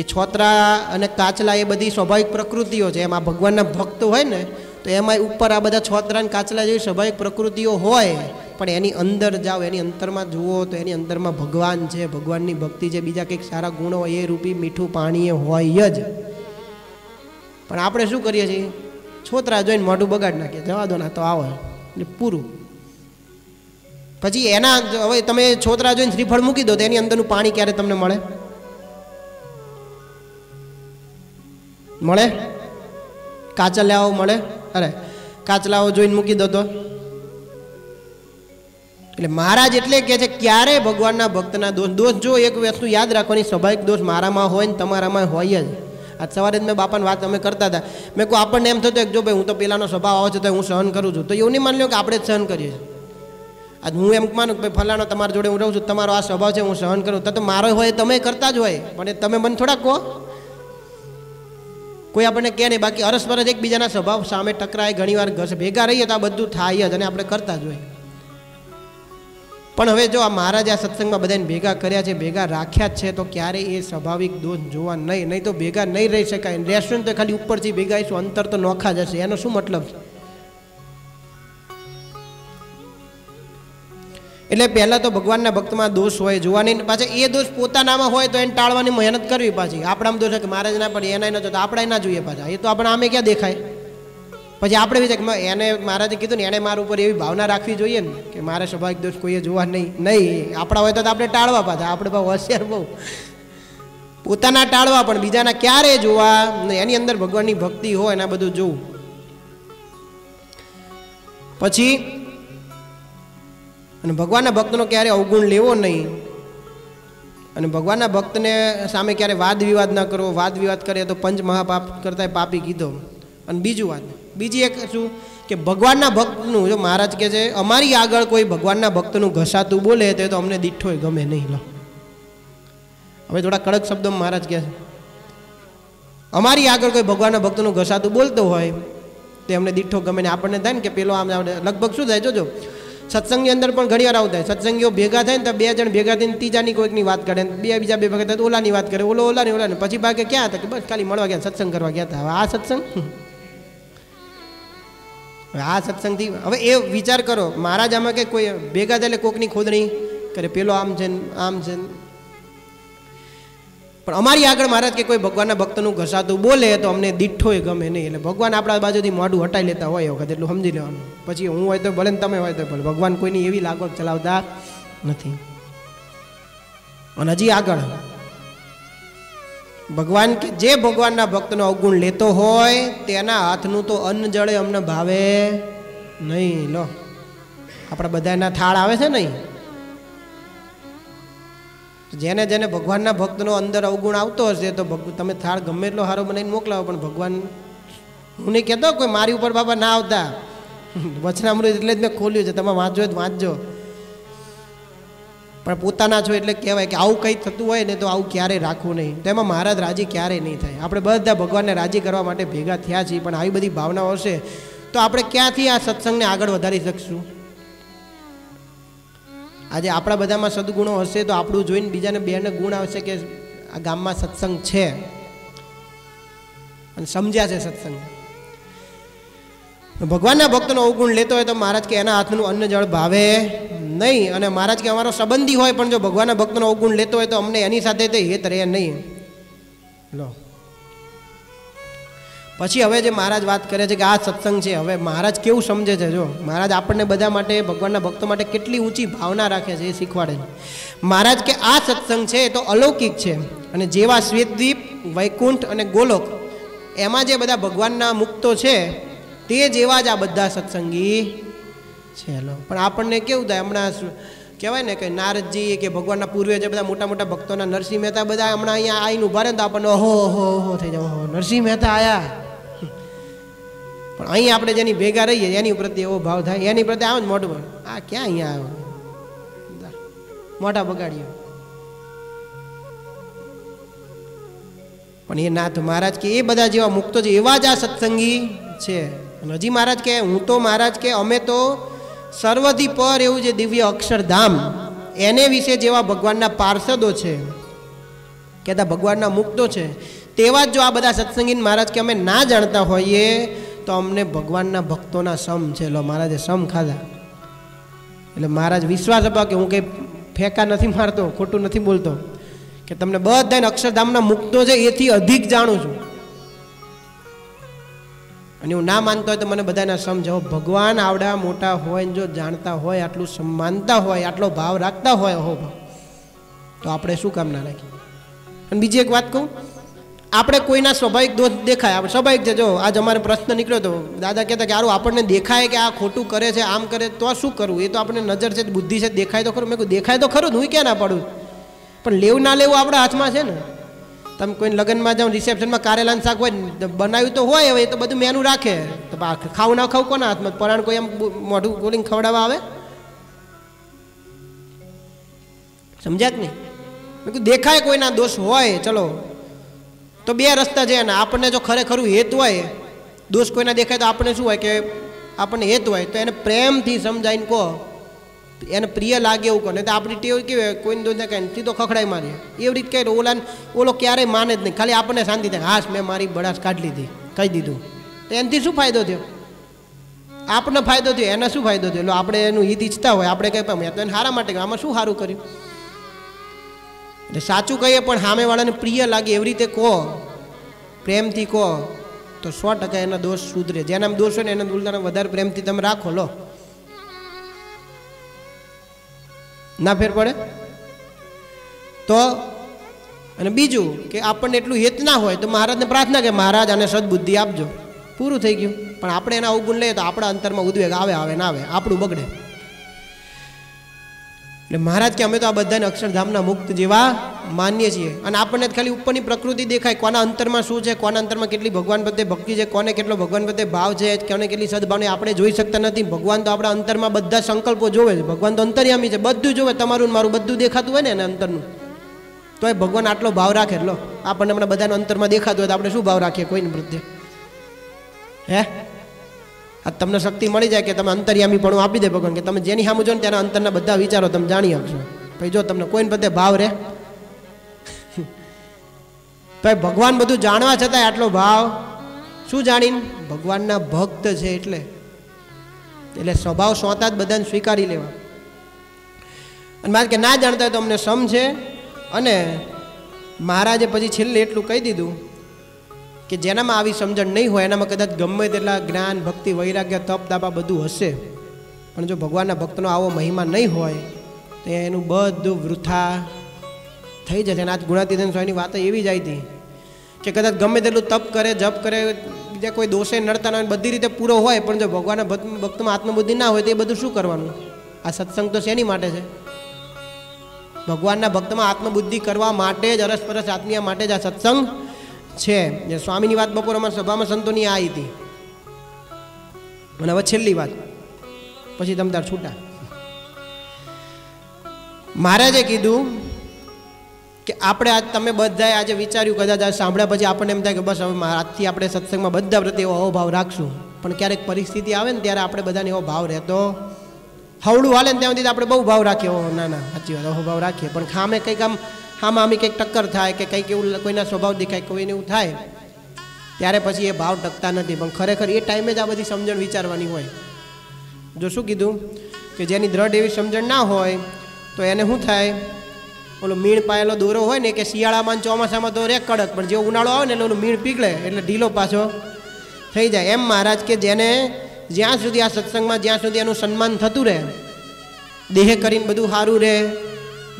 એ છોતરા અને કાચલા એ બધી સ્વાભાવિક પ્રકૃતિઓ છે. એમાં ભગવાનના ભક્ત હોય ને તો એમાં ઉપર આ બધા છોતરા અને કાચલા જેવી સ્વાભાવિક પ્રકૃતિઓ હોય, પણ એની અંદર જાઓ, એની અંતરમાં જુઓ તો એની અંદરમાં ભગવાન છે, ભગવાનની ભક્તિ છે, બીજા કંઈક સારા ગુણો હોય એ રૂપી મીઠું પાણી એ હોય જ. પણ આપણે શું કરીએ છીએ? છોતરા જોઈને મોઢું બગાડ નાખીએ, જવા દો ના તો આવો એટલે પૂરું. પછી એના હવે તમે છોતરા જોઈને શ્રીફળ મૂકી દો તો એની અંદરનું પાણી ક્યારે તમને મળે? મળે? કાચલાઓ મળે? અરે કાચલાઓ જોઈને મૂકી દો તો. એટલે મહારાજ એટલે કહે છે ક્યારે ભગવાનના ભક્તના દોષ જો એક વસ્તુ યાદ રાખવાની, સ્વાભાવિક દોષ મારામાં હોય ને તમારામાં હોય જ. આજ સવારે જ મેં બાપાની વાત અમે કરતા હતા. મેં કહું આપણને એમ થતું જો ભાઈ હું તો પેલાનો સ્વભાવ આવે છે તો હું સહન કરું છું, તો એવું નહીં માની લો કે આપણે જ સહન કરીએ છીએ. આજ હું એમ માનું કે ભાઈ ફલાણો તમારા જોડે હું રહું છું, તમારો આ સ્વભાવ છે હું સહન કરું, તો મારો હોય તમે કરતા જ હોય, પણ તમે મને થોડા કહો, કોઈ આપણને કહે નહીં. બાકી અરસપરસ એકબીજાના સ્વભાવ સામે ટકરાય, ઘણી વાર ભેગા રહીએ તો આ બધું થાય જ અને આપણે કરતા જ હોય. પણ હવે જો આ મહારાજ આ સત્સંગમાં બધાને ભેગા કર્યા છે, ભેગા રાખ્યા જ છે, તો ક્યારે એ સ્વાભાવિક દોષ જોવા નહીં તો ભેગા નહીં રહી શકાય. રેસ્ટોરન્ટ તો ખાલી ઉપરથી ભેગા આવીશું, અંતર તો નોખા જશે, એનો શું મતલબ છે? એટલે પહેલાં તો ભગવાનના ભક્તમાં દોષ હોય જોવાની, પાછા એ દોષ પોતાનામાં હોય તો એને ટાળવાની મહેનત કરવી. પાછી આપણામાં દોષ કે મહારાજ ના પડે એના નતો તો આપણે ના જોઈએ પાછા, એ તો આપણે આમે ક્યાં દેખાય? પછી આપણે વિચાર કે એને મહારાજે કીધું ને એને મારા ઉપર એવી ભાવના રાખવી જોઈએ ને કે મારે સ્વાભાવિક દોષ કોઈએ જોવા નહીં. આપણા હોય તો આપણે ટાળવા પાછા, આપણે બહુ હોશિયાર, બહુ પોતાના ટાળવા પણ બીજાના ક્યારે જોવા? એની અંદર ભગવાનની ભક્તિ હોય એના બધું જોવું. પછી અને ભગવાનના ભક્તનો ક્યારે અવગુણ લેવો નહીં, અને ભગવાનના ભક્તને સામે ક્યારે વાદ વિવાદ ના કરવો. વાદ વિવાદ કરે તો પંચ મહાપાપ કરતા પાપી કીધો. અને બીજી એક શું કે ભગવાનના ભક્તનું જો મહારાજ કહે છે અમારી આગળ કોઈ ભગવાનના ભક્તનું ઘસાતું બોલે તો અમને દીઠોય ગમે નહીં. લો હવે થોડા કડક શબ્દોમાં મહારાજ કહે છે અમારી આગળ કોઈ ભગવાનના ભક્તનું ઘસાતું બોલતો હોય તો અમને દીઠો ગમે ને. આપણને થાય ને કે પેલો આમ લગભગ શું થાય જોજો સત્સંગની અંદર પણ ઘણી વાર આવું થાય. સત્સંગીઓ ભેગા થાય ને તો બે જણ ભેગા થઈને ત્રીજાની કોઈકની વાત કરે, બીજા બે ભેગા થાય તો ઓલાની વાત કરે, ઓલાની પછી ભાગે ક્યાં હતા કે બસ ખાલી મળવા ગયા, સત્સંગ કરવા ગયા હતા. હવે આ સત્સંગ, આ સત્સંગથી હવે એ વિચાર કરો મહારાજ આમાં કે કોઈ ભેગા થાય એટલે કોકની ખોદણી કરે, પેલો આમ છે આમ છે. પણ અમારી આગળ મહારાજ કે કોઈ ભગવાનના ભક્તનું ઘસાતું બોલે તો અમને દીઠોય ગમે નહીં. એટલે ભગવાન આપણા બાજુથી મોઢું હટાઈ લેતા હોય વખત એટલું સમજી લેવાનું. પછી હું હોય તો ભલે ને તમે હોય તો ભલે, ભગવાન કોઈની એવી લાગવગ ચલાવતા નથી. અને હજી આગળ ભગવાન કે જે ભગવાનના ભક્તનો અવગુણ લેતો હોય તેના હાથનું તો અન્ન જળે અમને ભાવે નહીં. લો આપણા બધાના થાળ આવે છે નહીં, જેને જેને ભગવાનના ભક્તનો અંદર અવગુણ આવતો હશે તો તમે થાળ ગમે એટલો સારો બનાવીને મોકલાવો, પણ ભગવાન હું નહીં કહેતો કોઈ મારી ઉપર બાબા ના આવતા. વચનામૃત એટલે જ મેં ખોલ્યું છે, તમે વાંચો જ વાંચજો. પણ પોતાના છો એટલે કહેવાય કે આવું કંઈ થતું હોય ને તો આવું ક્યારેય રાખવું નહીં, તો એમાં મહારાજ રાજી ક્યારેય નહીં થાય. આપણે બધા ભગવાનને રાજી કરવા માટે ભેગા થયા છીએ, પણ આવી બધી ભાવનાઓ હશે તો આપણે ક્યાંથી આ સત્સંગને આગળ વધારી શકશું? આજે આપણા બધામાં સદગુણો હશે તો આપણું જોઈને બીજાને બેને ગુણ આવશે કે આ ગામમાં સત્સંગ છે અને સમજ્યા છે સત્સંગ. ભગવાનના ભક્તનો અવગુણ લેતો હોય તો મહારાજ કે એના હાથનું અન્ન જળ ભાવે નહીં. અને મહારાજ કે અમારો સંબંધી હોય પણ જો ભગવાનના ભક્તનો અવગુણ લેતો હોય તો અમને એની સાથે તે હેત રહે નહીં. લો પછી હવે જે મહારાજ વાત કરે છે કે આ સત્સંગ છે, હવે મહારાજ કેવું સમજે છે. જો મહારાજ આપણને બધા માટે ભગવાનના ભક્તો માટે કેટલી ઊંચી ભાવના રાખે છે એ શીખવાડે છે. મહારાજ કે આ સત્સંગ છે એ તો અલૌકિક છે, અને જેવા શ્વેતદ્વીપ, વૈકુંઠ અને ગોલોક એમાં જે બધા ભગવાનના મુક્તો છે તે જેવા જ આ બધા સત્સંગી છે. પણ આપણને કેવું થાય, હમણાં કહેવાય ને કે નારદજી કે ભગવાનના પૂર્વે જે બધા મોટા મોટા ભક્તોના નરસિંહ મહેતા બધા હમણાં અહીંયા આવીને ઉભા રહે તો આપણને ઓહો ઓહો ઓહો થઈ જાય, ઓહો નરસિંહ મહેતા આવ્યા. પણ અહીં આપણે જેની ભેગા રહીએ એની પ્રત્યે એવો ભાવ થાય, એની પ્રત્યે આવે ને મોઢું, આ ક્યાં અહીંયા આવ્યો, મોઢા બગાડ્યો. પણ એ ના તો મહારાજ કે એ બધા જેવા મુક્તો છે એવા જ આ સત્સંગી છે. અને હજી મહારાજ કે હું તો મહારાજ કે અમે તો સર્વથી પર એવું જે દિવ્ય અક્ષરધામ એને વિશે જેવા ભગવાનના પાર્ષદો છે, કહેતા ભગવાનના મુક્તો છે, તેવા જ જો આ બધા સત્સંગી મહારાજ કે અમે ના જાણતા હોઈએ તો અમને ભગવાનના ભક્તોના સમ છે. લો મહારાજે સમ ખાધા એટલે મહારાજ વિશ્વાસ અપાવ કે હું કંઈ ફેંકા નથી મારતો, ખોટું નથી બોલતો, કે તમને બધાને અક્ષરધામના મુક્તો છે એથી અધિક જાણું છું. અને હું ના માનતો હોય તો મને બધાને સમજાવો. ભગવાન આવડા મોટા હોય જો જાણતા હોય, આટલું માનતા હોય, આટલો ભાવ રાખતા હોય હો તો આપણે શું કામ ના રાખીએ? અને બીજી એક વાત કહું, આપણે કોઈના સ્વાભાવિક દોષ દેખાય, આપણે સ્વાભાવિક છે. જો આજ અમારે પ્રશ્ન નીકળ્યો તો દાદા કહેતા કે સારું આપણને દેખાય કે આ ખોટું કરે છે, આમ કરે તો શું કરવું? એ તો આપણે નજર છે, બુદ્ધિ છે, દેખાય તો ખરું. મેં કહ્યું દેખાય તો ખરું, હું ક્યાં ના પાડું, પણ લેવું ના લેવું આપણા હાથમાં છે ને. તમે કોઈ લગ્નમાં જાઓ, રિસેપ્શનમાં કારેલાનું શાક હોય બનાવ્યું તો હોય, હવે એ તો બધું મેનુ રાખે, તો ખાવું ના ખાવું કોના હાથમાં? પરાણ કોઈ એમ મોઢું બોલીને ખવડાવવા આવે? સમજ્યા જ નહીં? મેં કીધું દેખાય કોઈના દોષ હોય ચલો તો બે રસ્તા છે. ને આપણને જો ખરેખરું હેત હોય, દોષ કોઈના દેખાય તો આપણે શું હોય કે આપણને હેત હોય તો એને પ્રેમથી સમજાવીને કહો, એને પ્રિય લાગે એવું કહો. નહીં તો આપણી ટેવ કેવી હોય, કોઈને દોષ દેખાય સીધો ખખડાઈ મારીએ એવી રીતે કહે, ઓલો ક્યારેય માને જ નહીં, ખાલી આપણને શાંતિ થાય, હાશ મેં મારી બળાશ કાઢી લીધી, કહી દીધું, તો એનાથી શું ફાયદો થયો? આપણને ફાયદો થયો, એને શું ફાયદો થયો? એટલે આપણે એનું હિત ઈચ્છતા હોય, આપણે કહે મેં તો એને સારા માટે આમાં શું સારું કર્યું? એટલે સાચું કહીએ પણ સામેવાળાને પ્રિય લાગે એવી રીતે કહો, પ્રેમથી કહો તો 100% એના દોષ સુધરે. જેના દોષ હોય ને એના ઉલટાના વધારે પ્રેમથી તમે રાખો, લો ના ફેર પડે તો. અને બીજું કે આપણને એટલું હેત ના હોય તો મહારાજને પ્રાર્થના કે મહારાજ આને સદબુદ્ધિ આપજો, પૂરું થઈ ગયું. પણ આપણે એના અવગુણ લઈએ તો આપણા અંતરમાં ઉદ્વેગ આવે ના આવે, આપણું બગડે. એટલે મહારાજ કે અમે તો આ બધાને અક્ષરધામના મુક્ત જેવા માનીએ છીએ. અને આપણને ખાલી ઉપરની પ્રકૃતિ દેખાય, કોના અંતરમાં શું છે, કોના અંતરમાં કેટલી ભગવાન પ્રત્યે ભક્તિ છે, કોને કેટલો ભગવાન પ્રત્યે ભાવ છે, કોને કેટલી સદભાવને આપણે જોઈ શકતા નથી. ભગવાન તો આપણા અંતરમાં બધા સંકલ્પો જોવે છે. ભગવાન તો અંતર્યામી છે, બધું જોવે, તમારું મારું બધું દેખાતું હોય ને એને અંતરનું. તો એ ભગવાન આટલો ભાવ રાખે. લો આપણને હમણાં બધાના અંતરમાં દેખાતું હોય તો આપણે શું ભાવ રાખીએ કોઈને પ્રત્યે? હે આ તમને શક્તિ મળી જાય કે તમે અંતર્યામી પણ આપી દે ભગવાન, કે તમે જેની સામે જો ને તેના અંતરના બધા વિચારો તમે જાણી આપશો. ભાઈ જો તમને કોઈને પ્રત્યે ભાવ રહે, ભાઈ ભગવાન બધું જાણવા છતાંય આટલો ભાવ શું જાણીને? ભગવાનના ભક્ત છે એટલે સ્વભાવ સોતા જ બધાને સ્વીકારી લેવા. અને મારે કે ના જાણતા હોય તો અમને સમજે. અને મહારાજે પછી છેલ્લે એટલું કહી દીધું કે જેનામાં આવી સમજણ નહીં હોય એનામાં કદાચ ગમે તેટલા જ્ઞાન, ભક્તિ, વૈરાગ્ય, તપ, તાપા બધું હશે, પણ જો ભગવાનના ભક્તનો આવો મહિમા નહીં હોય તો એનું બધું વૃથા થઈ જશે. અને આજ ગુણાતીતાનંદ સ્વામીની વાત એવી જ આવી હતી કે કદાચ ગમે તેટલું તપ કરે, જપ કરે, બીજા કોઈ દોષે નડતા ના હોય, બધી રીતે પૂરો હોય, પણ જો ભગવાનના ભક્તમાં આત્મબુદ્ધિ ના હોય તો એ બધું શું કરવાનું? આ સત્સંગ તો શેની માટે છે? ભગવાનના ભક્તમાં આત્મબુદ્ધિ કરવા માટે જ, અરસપરસ આત્મીયા માટે જ આ સત્સંગ છે. જે સ્વામીની વાત બપોર અમારા સભામાં સંતોની આવી હતી. અને હવે છેલ્લી વાત, પછી તમ તાર છૂટા. મહારાજે કીધું કે આપણે આજ તમે બધાએ આજે વિચાર્યું, કદાચ આજ સાંભળ્યા પછી આપણને એમ થાય કે બસ હવે આજથી આપણે સત્સંગમાં બધા પ્રત્યે એવો અહોભાવ રાખશું, પણ ક્યારેક પરિસ્થિતિ આવે ને ત્યારે આપણે બધાને એવો ભાવ રહેતો, હવડું હાલે ને ત્યાં સુધી આપણે બહુ ભાવ રાખીએ, ઓ ના ના સાચી વાત અહોભાવ રાખીએ, પણ ખામે કંઈક આમ આમાં કંઈક ટક્કર થાય કે કંઈક એવું કોઈના સ્વભાવ દેખાય, કોઈને એવું થાય ત્યારે પછી એ ભાવ ટકતા નથી. પણ ખરેખર એ ટાઈમે જ આ બધી સમજણ વિચારવાની હોય. જો શું કીધું કે જેની દ્રઢ એવી સમજણ ના હોય તો એને શું થાય, ઓલો મીણ પાયેલો દોરો હોય ને કે શિયાળામાં ચોમાસામાં તો રે કડક, પણ જે ઉનાળો આવે ને એટલે ઓલું મીણ પીગળે એટલે ઢીલો પાછો થઈ જાય. એમ મહારાજ કે જેને જ્યાં સુધી આ સત્સંગમાં જ્યાં સુધી એનું સન્માન થતું રહે, દેહ કરીને બધું સારું રહે,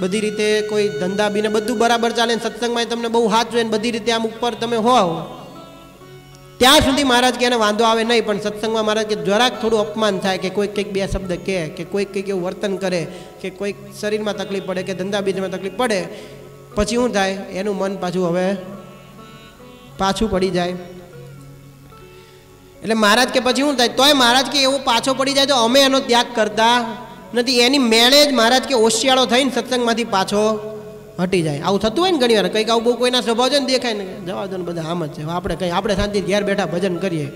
બધી રીતે કોઈ ધંધા બીને બધું બરાબર ચાલે, સત્સંગમાં તમને બહુ હાથ જોઈએ બધી રીતે આમ ઉપર તમે હોવ, ત્યાં સુધી મહારાજ કે એને વાંધો આવે નહીં. પણ સત્સંગમાં મહારાજ કે જરાક થોડું અપમાન થાય કે કોઈ કંઈક બે શબ્દ કહે કે કોઈ કંઈક એવું વર્તન કરે કે કોઈક શરીરમાં તકલીફ પડે કે ધંધા બીજમાં તકલીફ પડે, પછી શું થાય એનું મન પાછું હવે પાછું પડી જાય. એટલે મહારાજ કે પછી શું થાય, તોય મહારાજ કે એવું પાછો પડી જાય તો અમે એનો ત્યાગ કરતા નથી. એની મેળે જ મહારાજ કે ઓશિયાળો થઈને સત્સંગમાંથી પાછો હટી જાય. આવું થતું હોય ને ઘણી વાર, કંઈક આવું બહુ કોઈના સ્વભાવ છે ને દેખાય ને જવા દો ને બધા આમ જ છે, આપણે કંઈ આપણે શાંતિ ઘેર બેઠા ભજન કરીએ,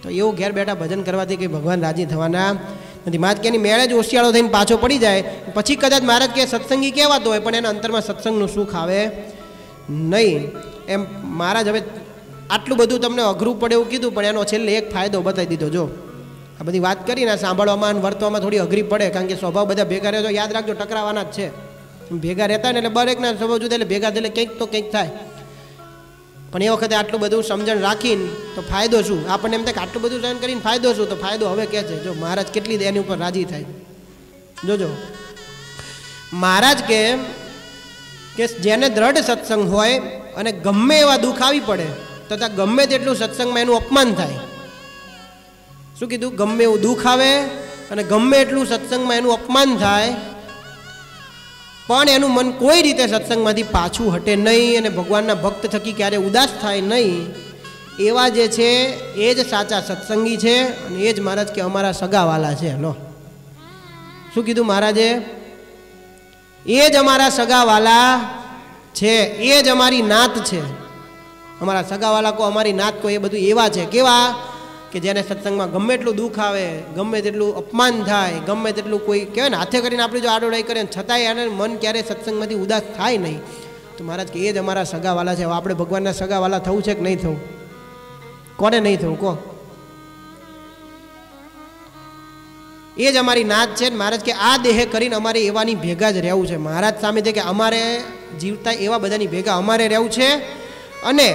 તો એવું ઘેર બેઠા ભજન કરવાથી કંઈ ભગવાન રાજી થવાના નથી. મહારાજ કે એની મેળે જ ઓશિયાળો થઈને પાછો પડી જાય, પછી કદાચ મહારાજ કે સત્સંગી કહેવાતો હોય પણ એના અંતરમાં સત્સંગનું સુખ આવે નહીં. એમ મહારાજ હવે આટલું બધું તમને અઘરું પડે એવું કીધું, પણ એનો છેલ્લે એક ફાયદો બતાવી દીધો. જો આ બધી વાત કરીને સાંભળવામાં અને વર્તવામાં થોડી અઘરી પડે, કારણ કે સ્વભાવ બધા ભેગા રહે તો યાદ રાખજો ટકરાવાના જ છે. ભેગા રહેતા ને એટલે દરેકના સ્વભાવ જુદા, એટલે ભેગા થઈને કંઈક તો કંઈક થાય. પણ એ વખતે આટલું બધું સમજણ રાખીને તો ફાયદો શું, આપણને એમ થાય કે આટલું બધું સહન કરીને ફાયદો શું, તો ફાયદો હવે કહે છે. જો મહારાજ કેટલી એની ઉપર રાજી થાય, જોજો મહારાજ કે જેને દ્રઢ સત્સંગ હોય અને ગમે એવા દુઃખ આવી પડે તથા ગમે તેટલું સત્સંગમાં એનું અપમાન થાય, શું કીધું, ગમે એવું દુઃખ આવે અને ગમે એટલું સત્સંગમાં એનું અપમાન થાય, પણ એનું મન કોઈ રીતે સત્સંગમાંથી પાછું હટે નહીં અને ભગવાનના ભક્ત થકી ક્યારે ઉદાસ થાય નહીં, એવા જે છે એ જ સાચા સત્સંગી છે. અને એ જ મહારાજ કે અમારા સગાવાલા છે. લો શું કીધું મહારાજે, એ જ અમારા સગાવાલા છે, એ જ અમારી નાત છે. અમારા સગાવાલા કો અમારી નાત કો એ બધું એવા છે. કેવા કે જેને સત્સંગમાં ગમે એટલું દુઃખ આવે, ગમે તેટલું અપમાન થાય, ગમે તેટલું કોઈ કહેવાય ને હાથે કરીને આપણે જો આડોડાઈ કરે છતાંય એને મન ક્યારે સત્સંગમાંથી ઉદાસ થાય નહીં, તો મહારાજ કે એ જ અમારા સગાવાલા છે. હવે આપણે ભગવાનના સગાવાલા થવું છે કે નહીં થવું, કોને નહીં થવું કહો, એ જ અમારી નાત છે. મહારાજ કે આ દેહ કરીને અમારે એવાની ભેગા જ રહેવું છે. મહારાજ સામે છે કે અમારે જીવતા એવા બધાની ભેગા અમારે રહેવું છે, અને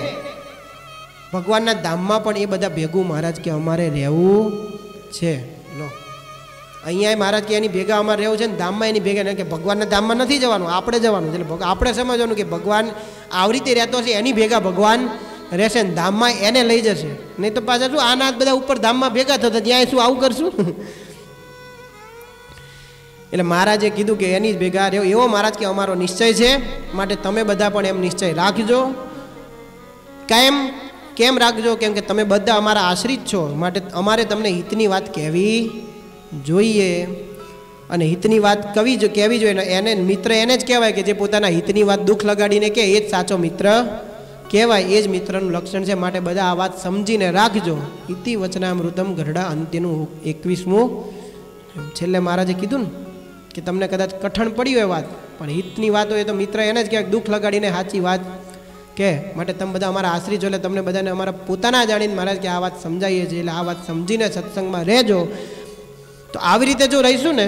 ભગવાનના ધામમાં પણ એ બધા ભેગું મહારાજ કે અમારે રહેવું છે. લો અહીંયા મહારાજ કે એની ભેગા અમારે રહેવું છે ને ધામમાં એની ભેગા, કે ભગવાનના ધામમાં નથી જવાનું, આપણે જવાનું. એટલે આપણે સમજવાનું કે ભગવાન આવી રીતે રહેતો છે, એની ભેગા ભગવાન રહેશે ને ધામમાં એને લઈ જશે. નહીં તો પાછા શું આના બધા ઉપર ધામમાં ભેગા થતા ત્યાં શું આવું કરશું. એટલે મહારાજે કીધું કે એની જ ભેગા રહેવું, એવો મહારાજ કે અમારો નિશ્ચય છે. માટે તમે બધા પણ એમ નિશ્ચય રાખજો. કેમ રાખજો, કેમ કે તમે બધા અમારા આશ્રિત છો, માટે અમારે તમને હિતની વાત કહેવી જોઈએ. અને હિતની વાત કહેવી જોઈએ. એને મિત્ર એને જ કહેવાય કે જે પોતાના હિતની વાત દુઃખ લગાડીને કે એ જ સાચો મિત્ર કહેવાય. એ જ મિત્રનું લક્ષણ છે. માટે બધા આ વાત સમજીને રાખજો. ઇતિ વચનામૃતમ ગઢડા અંત્યનું 21મું છેલ્લે મહારાજે કીધું ને કે તમને કદાચ કઠણ પડી હોય વાત, પણ હિતની વાત હોય તો મિત્ર એને જ કહેવાય, દુઃખ લગાડીને સાચી વાત કે. માટે તમે બધા અમારા આશ્રિત છો, એટલે તમને બધાને અમારા પોતાના જાણીને મહારાજ કે આ વાત સમજાવીએ છીએ. એટલે આ વાત સમજીને સત્સંગમાં રહેજો. તો આવી રીતે જો રહીશું ને,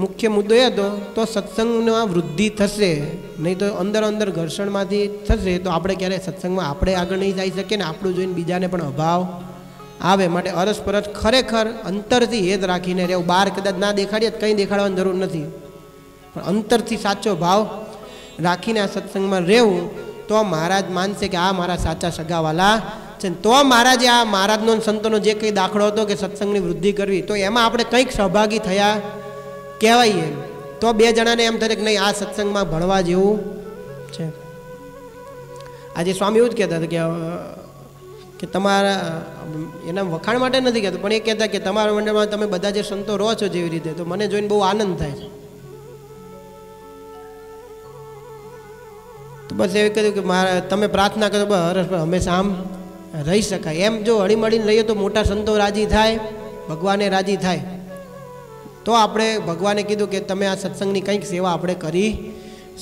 મુખ્ય મુદ્દો એ હતો, તો સત્સંગમાં વૃદ્ધિ થશે. નહીં તો અંદર ઘર્ષણમાંથી થશે તો આપણે ક્યારે સત્સંગમાં આપણે આગળ નહીં જઈ શકીએ ને આપણું જોઈને બીજાને પણ અભાવ આવે. માટે અરસપરસ ખરેખર અંતરથી હેત રાખીને રહેવું. બહાર કદાચ ના દેખાડીએ કંઈ દેખાડવાની જરૂર નથી, પણ અંતરથી સાચો ભાવ રાખીને આ સત્સંગમાં રહેવું, તો મહારાજ માનશે કે આ મારા સાચા સગાવાલા છે. તો મહારાજે આ મહારાજનો સંતોનો જે કંઈ દાખલો હતો કે સત્સંગની વૃદ્ધિ કરવી, તો એમાં આપણે કંઈક સહભાગી થયા કહેવાય. તો બે જણાને એમ થાય કે નહીં આ સત્સંગમાં ભણવા જેવું છે. આજે સ્વામી એવું જ કહેતા હતા કે તમારા એના વખાણ માટે નથી કહેતો, પણ એ કહેતા કે તમારા મંડળમાં તમે બધા જે સંતો રહો છો જેવી રીતે, તો મને જોઈને બહુ આનંદ થાય છે. બસ એવું કહ્યું કે મારે તમે પ્રાર્થના કરો બસ હંમેશા આમ રહી શકાય. એમ જો હળીમળીને રહીએ તો મોટા સંતો રાજી થાય, ભગવાને રાજી થાય. તો આપણે ભગવાને કીધું કે તમે આ સત્સંગની કંઈક સેવા આપણે કરી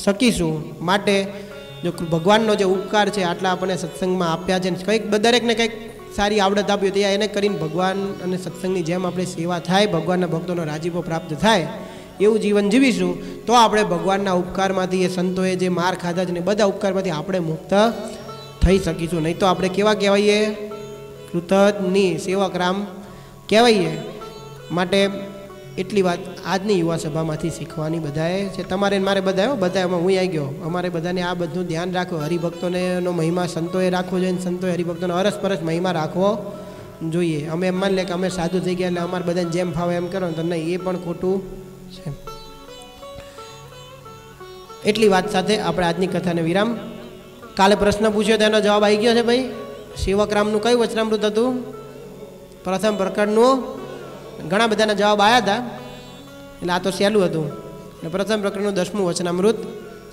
શકીશું. માટે જો ભગવાનનો જે ઉપકાર છે આટલા આપણને સત્સંગમાં આપ્યા છે, કંઈક દરેકને કંઈક સારી આવડત આપી હતી, એને કરીને ભગવાન અને સત્સંગની જેમ આપણે સેવા થાય, ભગવાનના ભક્તોનો રાજીપો પ્રાપ્ત થાય એવું જીવન જીવીશું તો આપણે ભગવાનના ઉપકારમાંથી, એ સંતોએ જે માર ખાધા છે ને બધા ઉપકારમાંથી આપણે મુક્ત થઈ શકીશું. નહીં તો આપણે કેવા કહેવાઈએ? કૃતજ્ઞ સેવક રામ કહેવાઈએ. માટે એટલી વાત આજની યુવા સભામાંથી શીખવાની બધાએ છે. તમારે મારે બધામાં હું આવી ગયો. અમારે બધાને આ બધું ધ્યાન રાખો. હરિભક્તોનો મહિમા સંતોએ રાખવો જોઈએ, સંતોએ હરિભક્તોનો અરસપરસ મહિમા રાખવો જોઈએ. અમે એમ માની લે કે અમે સાધુ થઈ ગયા એટલે અમારે બધાને જેમ ફાવે એમ કરો તો નહીં, એ પણ ખોટું છે. એટલી વાત સાથે આપણે આજની કથાને વિરામ. કાલે પ્રશ્ન પૂછ્યો તેનો જવાબ આવી ગયો છે ભાઈ. સેવકરામનું કયું વચનામૃત હતું? પ્રથમ પ્રકરણનું. ઘણા બધાના જવાબ આવ્યા હતા એટલે આ તો સહેલું હતું. એટલે પ્રથમ પ્રકરણનું 10મું વચનામૃત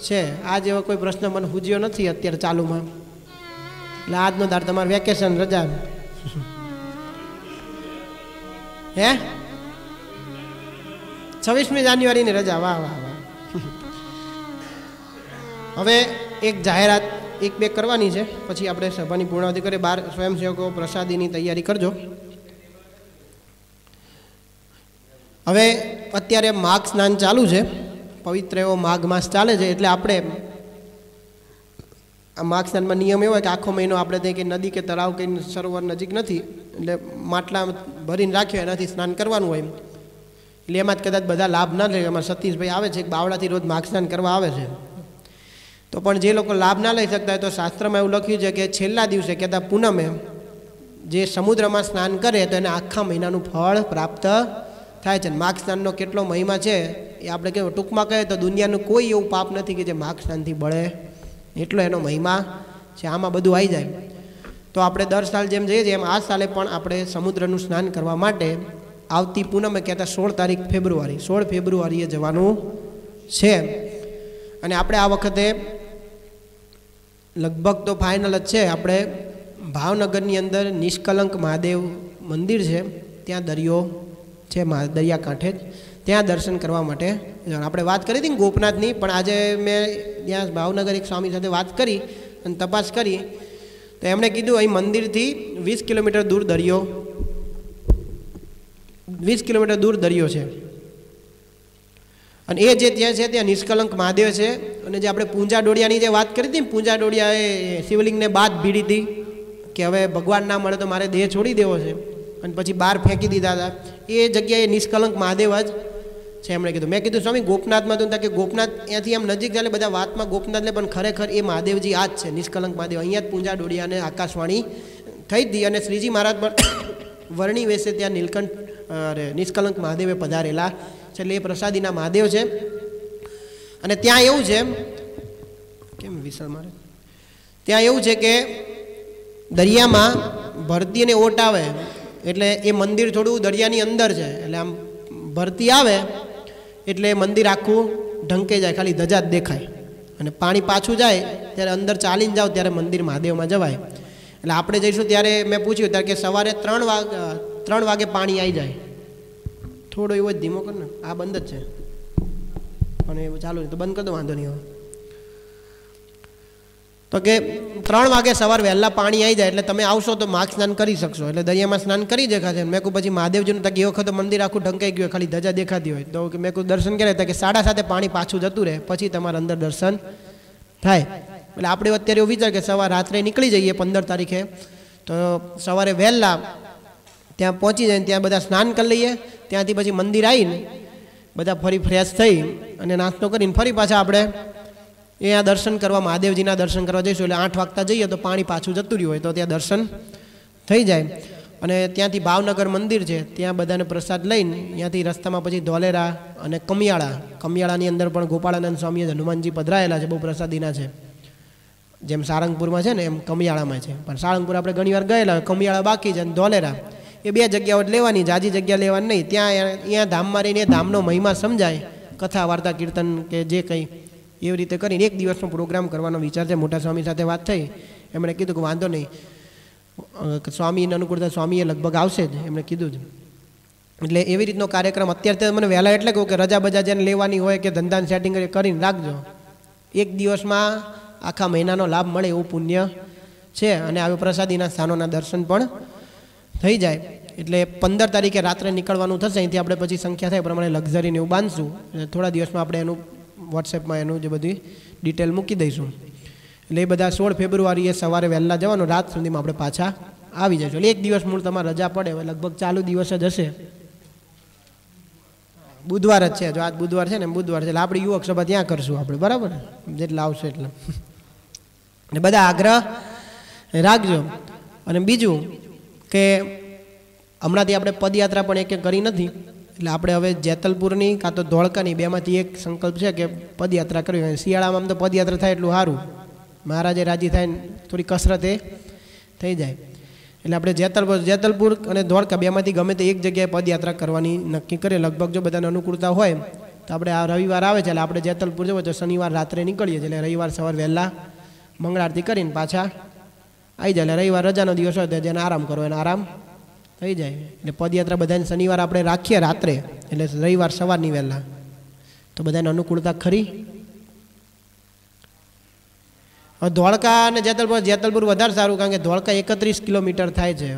છે. આ જેવો કોઈ પ્રશ્ન મને પૂછ્યો નથી અત્યારે ચાલુમાં. એટલે આજનો દાર તમારે વેકેશન રજા હે 26મી જાન્યુઆરીની રજા. વાહ વાહ વાહ. હવે એક જાહેરાત 1-2 કરવાની છે, પછી આપણે સભાની પૂર્ણાવતિ કરીએ. 12 સ્વયંસેવકો પ્રસાદીની તૈયારી કરજો. હવે અત્યારે માઘ સ્નાન ચાલુ છે, પવિત્ર એવો માઘ માસ ચાલે છે. એટલે આપણે આ માઘ સ્નાનમાં નિયમ એવો હોય કે આખો મહિનો આપણે ત્યાં કંઈ નદી કે તળાવ કંઈ સરોવર નજીક નથી, એટલે માટલા ભરીને રાખ્યો એનાથી સ્નાન કરવાનું હોય. એટલે એમાં જ કદાચ બધા લાભ ના લે. એમાં સતીશભાઈ આવે છે, બાવળાથી રોજ માઘ સ્નાન કરવા આવે છે. તો પણ જે લોકો લાભ ના લઈ શકતા હોય તો શાસ્ત્રમાં એવું લખ્યું છે કે છેલ્લા દિવસે કહેતા પૂનમે જે સમુદ્રમાં સ્નાન કરે તો એને આખા મહિનાનું ફળ પ્રાપ્ત થાય છે. માઘ સ્નાનનો કેટલો મહિમા છે એ આપણે કેવું ટૂંકમાં કહીએ તો દુનિયાનું કોઈ એવું પાપ નથી કે જે માઘ સ્નાનથી બળે, એટલો એનો મહિમા છે. આમાં બધું આવી જાય. તો આપણે દર સાલ જેમ જઈએ છીએ એમ આ સાલે પણ આપણે સમુદ્રનું સ્નાન કરવા માટે આવતી પૂનમે કહેતા 16 ફેબ્રુઆરીએ જવાનું છે. અને આપણે આ વખતે લગભગ તો ફાઇનલ જ છે. આપણે ભાવનગરની અંદર નિષ્કલંક મહાદેવ મંદિર છે, ત્યાં દરિયો છે, દરિયાકાંઠે જ, ત્યાં દર્શન કરવા માટે આપણે વાત કરી હતી ને ગોપનાથની. પણ આજે મેં ત્યાં ભાવનગર એક સ્વામી સાથે વાત કરી અને તપાસ કરી તો એમણે કીધું અહીં મંદિરથી 20 કિલોમીટર દૂર દરિયો 20 કિલોમીટર દૂર દરિયો છે. અને એ જે ત્યાં છે ત્યાં નિષ્કલંક મહાદેવ છે. અને જે આપણે પૂંજા ડોળિયાની જે વાત કરી હતી, પૂંજા ડોળિયા એ શિવલિંગને બાદ ભીડી હતી કે હવે ભગવાન ના મળે તો મારે દેહ છોડી દેવો છે, અને પછી બહાર ફેંકી દીધા હતા. એ જગ્યાએ નિષ્કલંક મહાદેવ જ છે. એમણે કીધું, મેં કીધું સ્વામી ગોપનાથમાં તો કે ગોપનાથ ત્યાંથી આમ નજીક ચાલે બધા વાતમાં ગોપનાથ લે, પણ ખરેખર એ મહાદેવજી આ જ છે, નિષ્કલંક મહાદેવ. અહીંયા જ પૂંજા ડોળિયાને આકાશવાણી થઈ હતી. અને શ્રીજી મહારાજ પણ વર્ણી વેશે ત્યાં નિષ્કલંક મહાદેવે પધારેલા છે. એટલે એ પ્રસાદીના મહાદેવ છે. અને ત્યાં એવું છે કેમ વિશાળ મારે ત્યાં એવું છે કે દરિયામાં ભરતી અને ઓટ આવે એટલે એ મંદિર થોડું દરિયાની અંદર છે. એટલે આમ ભરતી આવે એટલે મંદિર આખું ઢંકાઈ જાય, ખાલી ધજા જ દેખાય. અને પાણી પાછું જાય ત્યારે અંદર ચાલીને જાઓ ત્યારે મંદિર મહાદેવમાં જવાય. એટલે આપણે જઈશું ત્યારે મેં પૂછ્યું ત્યારે કે સવારે 3 વાગે પાણી આવી જાય. થોડો એવો જ ધીમો કર ને, આ બંધ જ છે પણ એવું ચાલુ તો બંધ કરી દો, વાંધો નહીં. હવે તો કે 3 વાગે સવાર વહેલા પાણી આવી જાય એટલે તમે આવશો તો માઘ સ્નાન કરી શકશો. એટલે દરિયામાં સ્નાન કરી દેખાશે. મેં કહું પછી મહાદેવજીનું તક એ વખત મંદિર આખું ઢંકાઈ ગયું, ખાલી ધજા દેખાતી હોય. તો કે મેં કહું દર્શન કરે કે 7:30 પાણી પાછું જતું રહે પછી તમારે અંદર દર્શન થાય. એટલે આપણે અત્યારે એવું વિચાર કે સવાર રાત્રે નીકળી જઈએ 15 તારીખે, તો સવારે વહેલા ત્યાં પહોંચી જાય, ત્યાં બધા સ્નાન કરી લઈએ. ત્યાંથી પછી મંદિર આવીને બધા ફરી ફ્રેશ થઈ અને નાસ્તો કરીને ફરી પાછા આપણે અહીંયા દર્શન કરવા, મહાદેવજીના દર્શન કરવા જઈશું. એટલે 8 વાગતા જઈએ તો પાણી પાછું જતું રહ્યું હોય તો ત્યાં દર્શન થઈ જાય. અને ત્યાંથી ભાવનગર મંદિર છે ત્યાં બધાને પ્રસાદ લઈને ત્યાંથી રસ્તામાં પછી ધોલેરા અને કમિયાળાની અંદર પણ ગોપાળાનંદ સ્વામી હનુમાનજી પધરાયેલા છે, બહુ પ્રસાદીના છે. જેમ સારંગપુરમાં છે ને એમ કમિયાળામાં છે. પણ સારંગપુર આપણે ઘણીવાર ગયેલા, કમિયાળા બાકી છે. અને ધોલેરા એ 2 જગ્યાઓ લેવાની, જાજી જગ્યા લેવાની નહીં. ત્યાં ધામમાં રહીને ધામનો મહિમા સમજાય, કથા વાર્તા કીર્તન કે જે કંઈ એવી રીતે કરીને એક દિવસનો પ્રોગ્રામ કરવાનો વિચાર છે. મોટા સ્વામી સાથે વાત થઈ, એમણે કીધું કે વાંધો નહીં, સ્વામીને અનુકૂળતા સ્વામીએ લગભગ આવશે જ, એમણે કીધું જ. એટલે એવી રીતનો કાર્યક્રમ અત્યારે મને વહેલા એટલે કહું કે રજા બજા જેને લેવાની હોય કે ધંધાને સેટિંગ કરીને રાખજો. એક દિવસમાં આખા મહિનાનો લાભ મળે એવું પુણ્ય છે. અને આવી પ્રસાદીના સ્થાનોના દર્શન પણ થઈ જાય. એટલે 15 તારીખે રાત્રે નીકળવાનું થશે અહીંથી. આપણે પછી સંખ્યા થાય પ્રમાણે લક્ઝરીને એવું બાંધશું. થોડા દિવસમાં આપણે એનું વોટ્સએપમાં એનું જે બધી ડિટેલ મૂકી દઈશું. એટલે એ બધા 16 ફેબ્રુઆરીએ સવારે વહેલા જવાનું, રાત સુધીમાં આપણે પાછા આવી જઈશું. એટલે એક દિવસ મૂળ તમારે રજા પડે, હવે લગભગ ચાલુ દિવસ જ હશે. બુધવાર જ છે, જો આજ બુધવાર છે ને, બુધવાર છે એટલે આપણે યુવક સભા ત્યાં કરશું આપણે, બરાબર, જેટલા આવશે એટલે. ને બધા આગ્રહ રાખજો. અને બીજું કે હમણાંથી આપણે પદયાત્રા પણ એક કરી નથી, એટલે આપણે હવે જેતલપુરની કાં તો ધોળકાની બેમાંથી એક સંકલ્પ છે કે પદયાત્રા કરવી. શિયાળામાં આમ તો પદયાત્રા થાય એટલું સારું, મહારાજે રાજી થાય ને થોડી કસરત એ થઈ જાય. એટલે આપણે જેતલપુર અને ધોળકા બેમાંથી ગમે તે એક જગ્યાએ પદયાત્રા કરવાની નક્કી કરીએ. લગભગ જો બધાને અનુકૂળતા હોય તો આપણે આ રવિવાર આવે છે એટલે આપણે જેતલપુર જવું તો શનિવાર રાત્રે નીકળીએ છીએ. એટલે રવિવાર સવાર વહેલા મંગળ આરતી કરીને પાછા આવી જાય. એટલે રવિવાર રજાનો દિવસ હોય તો જેને આરામ કરો એને આરામ થઈ જાય. એટલે પદયાત્રા બધાને શનિવાર આપણે રાખીએ રાત્રે, એટલે રવિવાર સવારની વહેલા, તો બધાને અનુકૂળતા ખરી. ધોળકા અને જેતલપુર વધારે સારું, કારણ કે ધોળકા 31 કિલોમીટર થાય છે.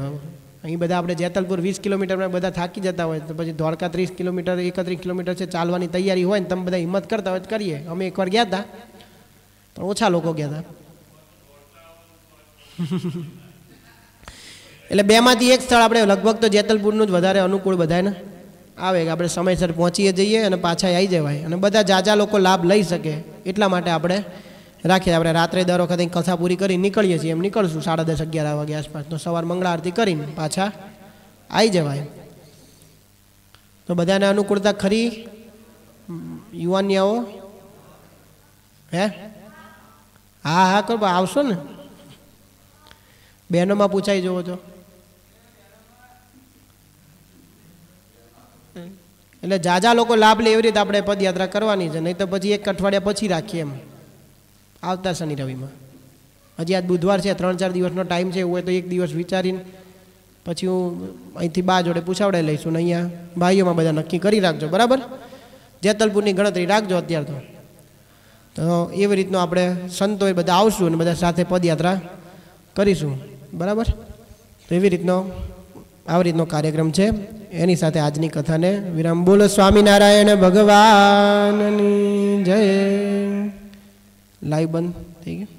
અહીં બધા આપણે જેતલપુર 20 કિલોમીટરમાં બધા થાકી જતા હોય, તો પછી ધોળકા 30 કિલોમીટર 31 કિલોમીટર છે. ચાલવાની તૈયારી હોય ને તમે બધા હિંમત કરતા હોય તો કરીએ. અમે એકવાર ગયા હતા પણ ઓછા લોકો ગયા હતા. એટલે બેમાંથી એક સ્થળ આપણે લગભગ તો જેતલપુરનું જ વધારે અનુકૂળ બધાને આવે કે આપણે સમયસર પહોંચીએ જઈએ અને પાછા આવી જવાય અને બધા જાજા લોકો લાભ લઈ શકે. એટલા માટે આપણે રાખીએ. આપણે રાત્રે દર વખતે કથા પૂરી કરી નીકળીએ છીએ, એમ નીકળશું 10:30-11 વાગે આસપાસ. તો સવાર મંગળા આરતી કરીને પાછા આવી જવાય. તો બધાને અનુકૂળતા ખરી? યુવાનિયાઓ હે? હા હા કરો, આવશો ને? બહેનોમાં પૂછાઈ જવો છો એટલે જાજા લોકો લાભ લે એવી રીતે આપણે પદયાત્રા કરવાની છે. નહીં તો પછી એક અઠવાડિયા પછી રાખીએ એમ, આવતા શનિ રવિમાં. હજી આજ બુધવાર છે, 3-4 દિવસનો ટાઈમ છે. એવું હોય તો એક દિવસ વિચારીને પછી હું અહીંથી બા જોડે પૂછાવડાઈ લઈશું ને અહીંયા ભાઈઓમાં બધા નક્કી કરી રાખજો, બરાબર? જેતલપુરની ગણતરી રાખજો અત્યારે તો એવી રીતનું આપણે સંતો એ બધા આવશું અને બધા સાથે પદયાત્રા કરીશું, બરાબર? તો એવી રીતનો આવી રીતનો કાર્યક્રમ છે. એની સાથે આજની કથાને વિરામ. બોલો સ્વામિનારાયણ ભગવાનની જય. લાઈવ બંધ થઈ ગયું.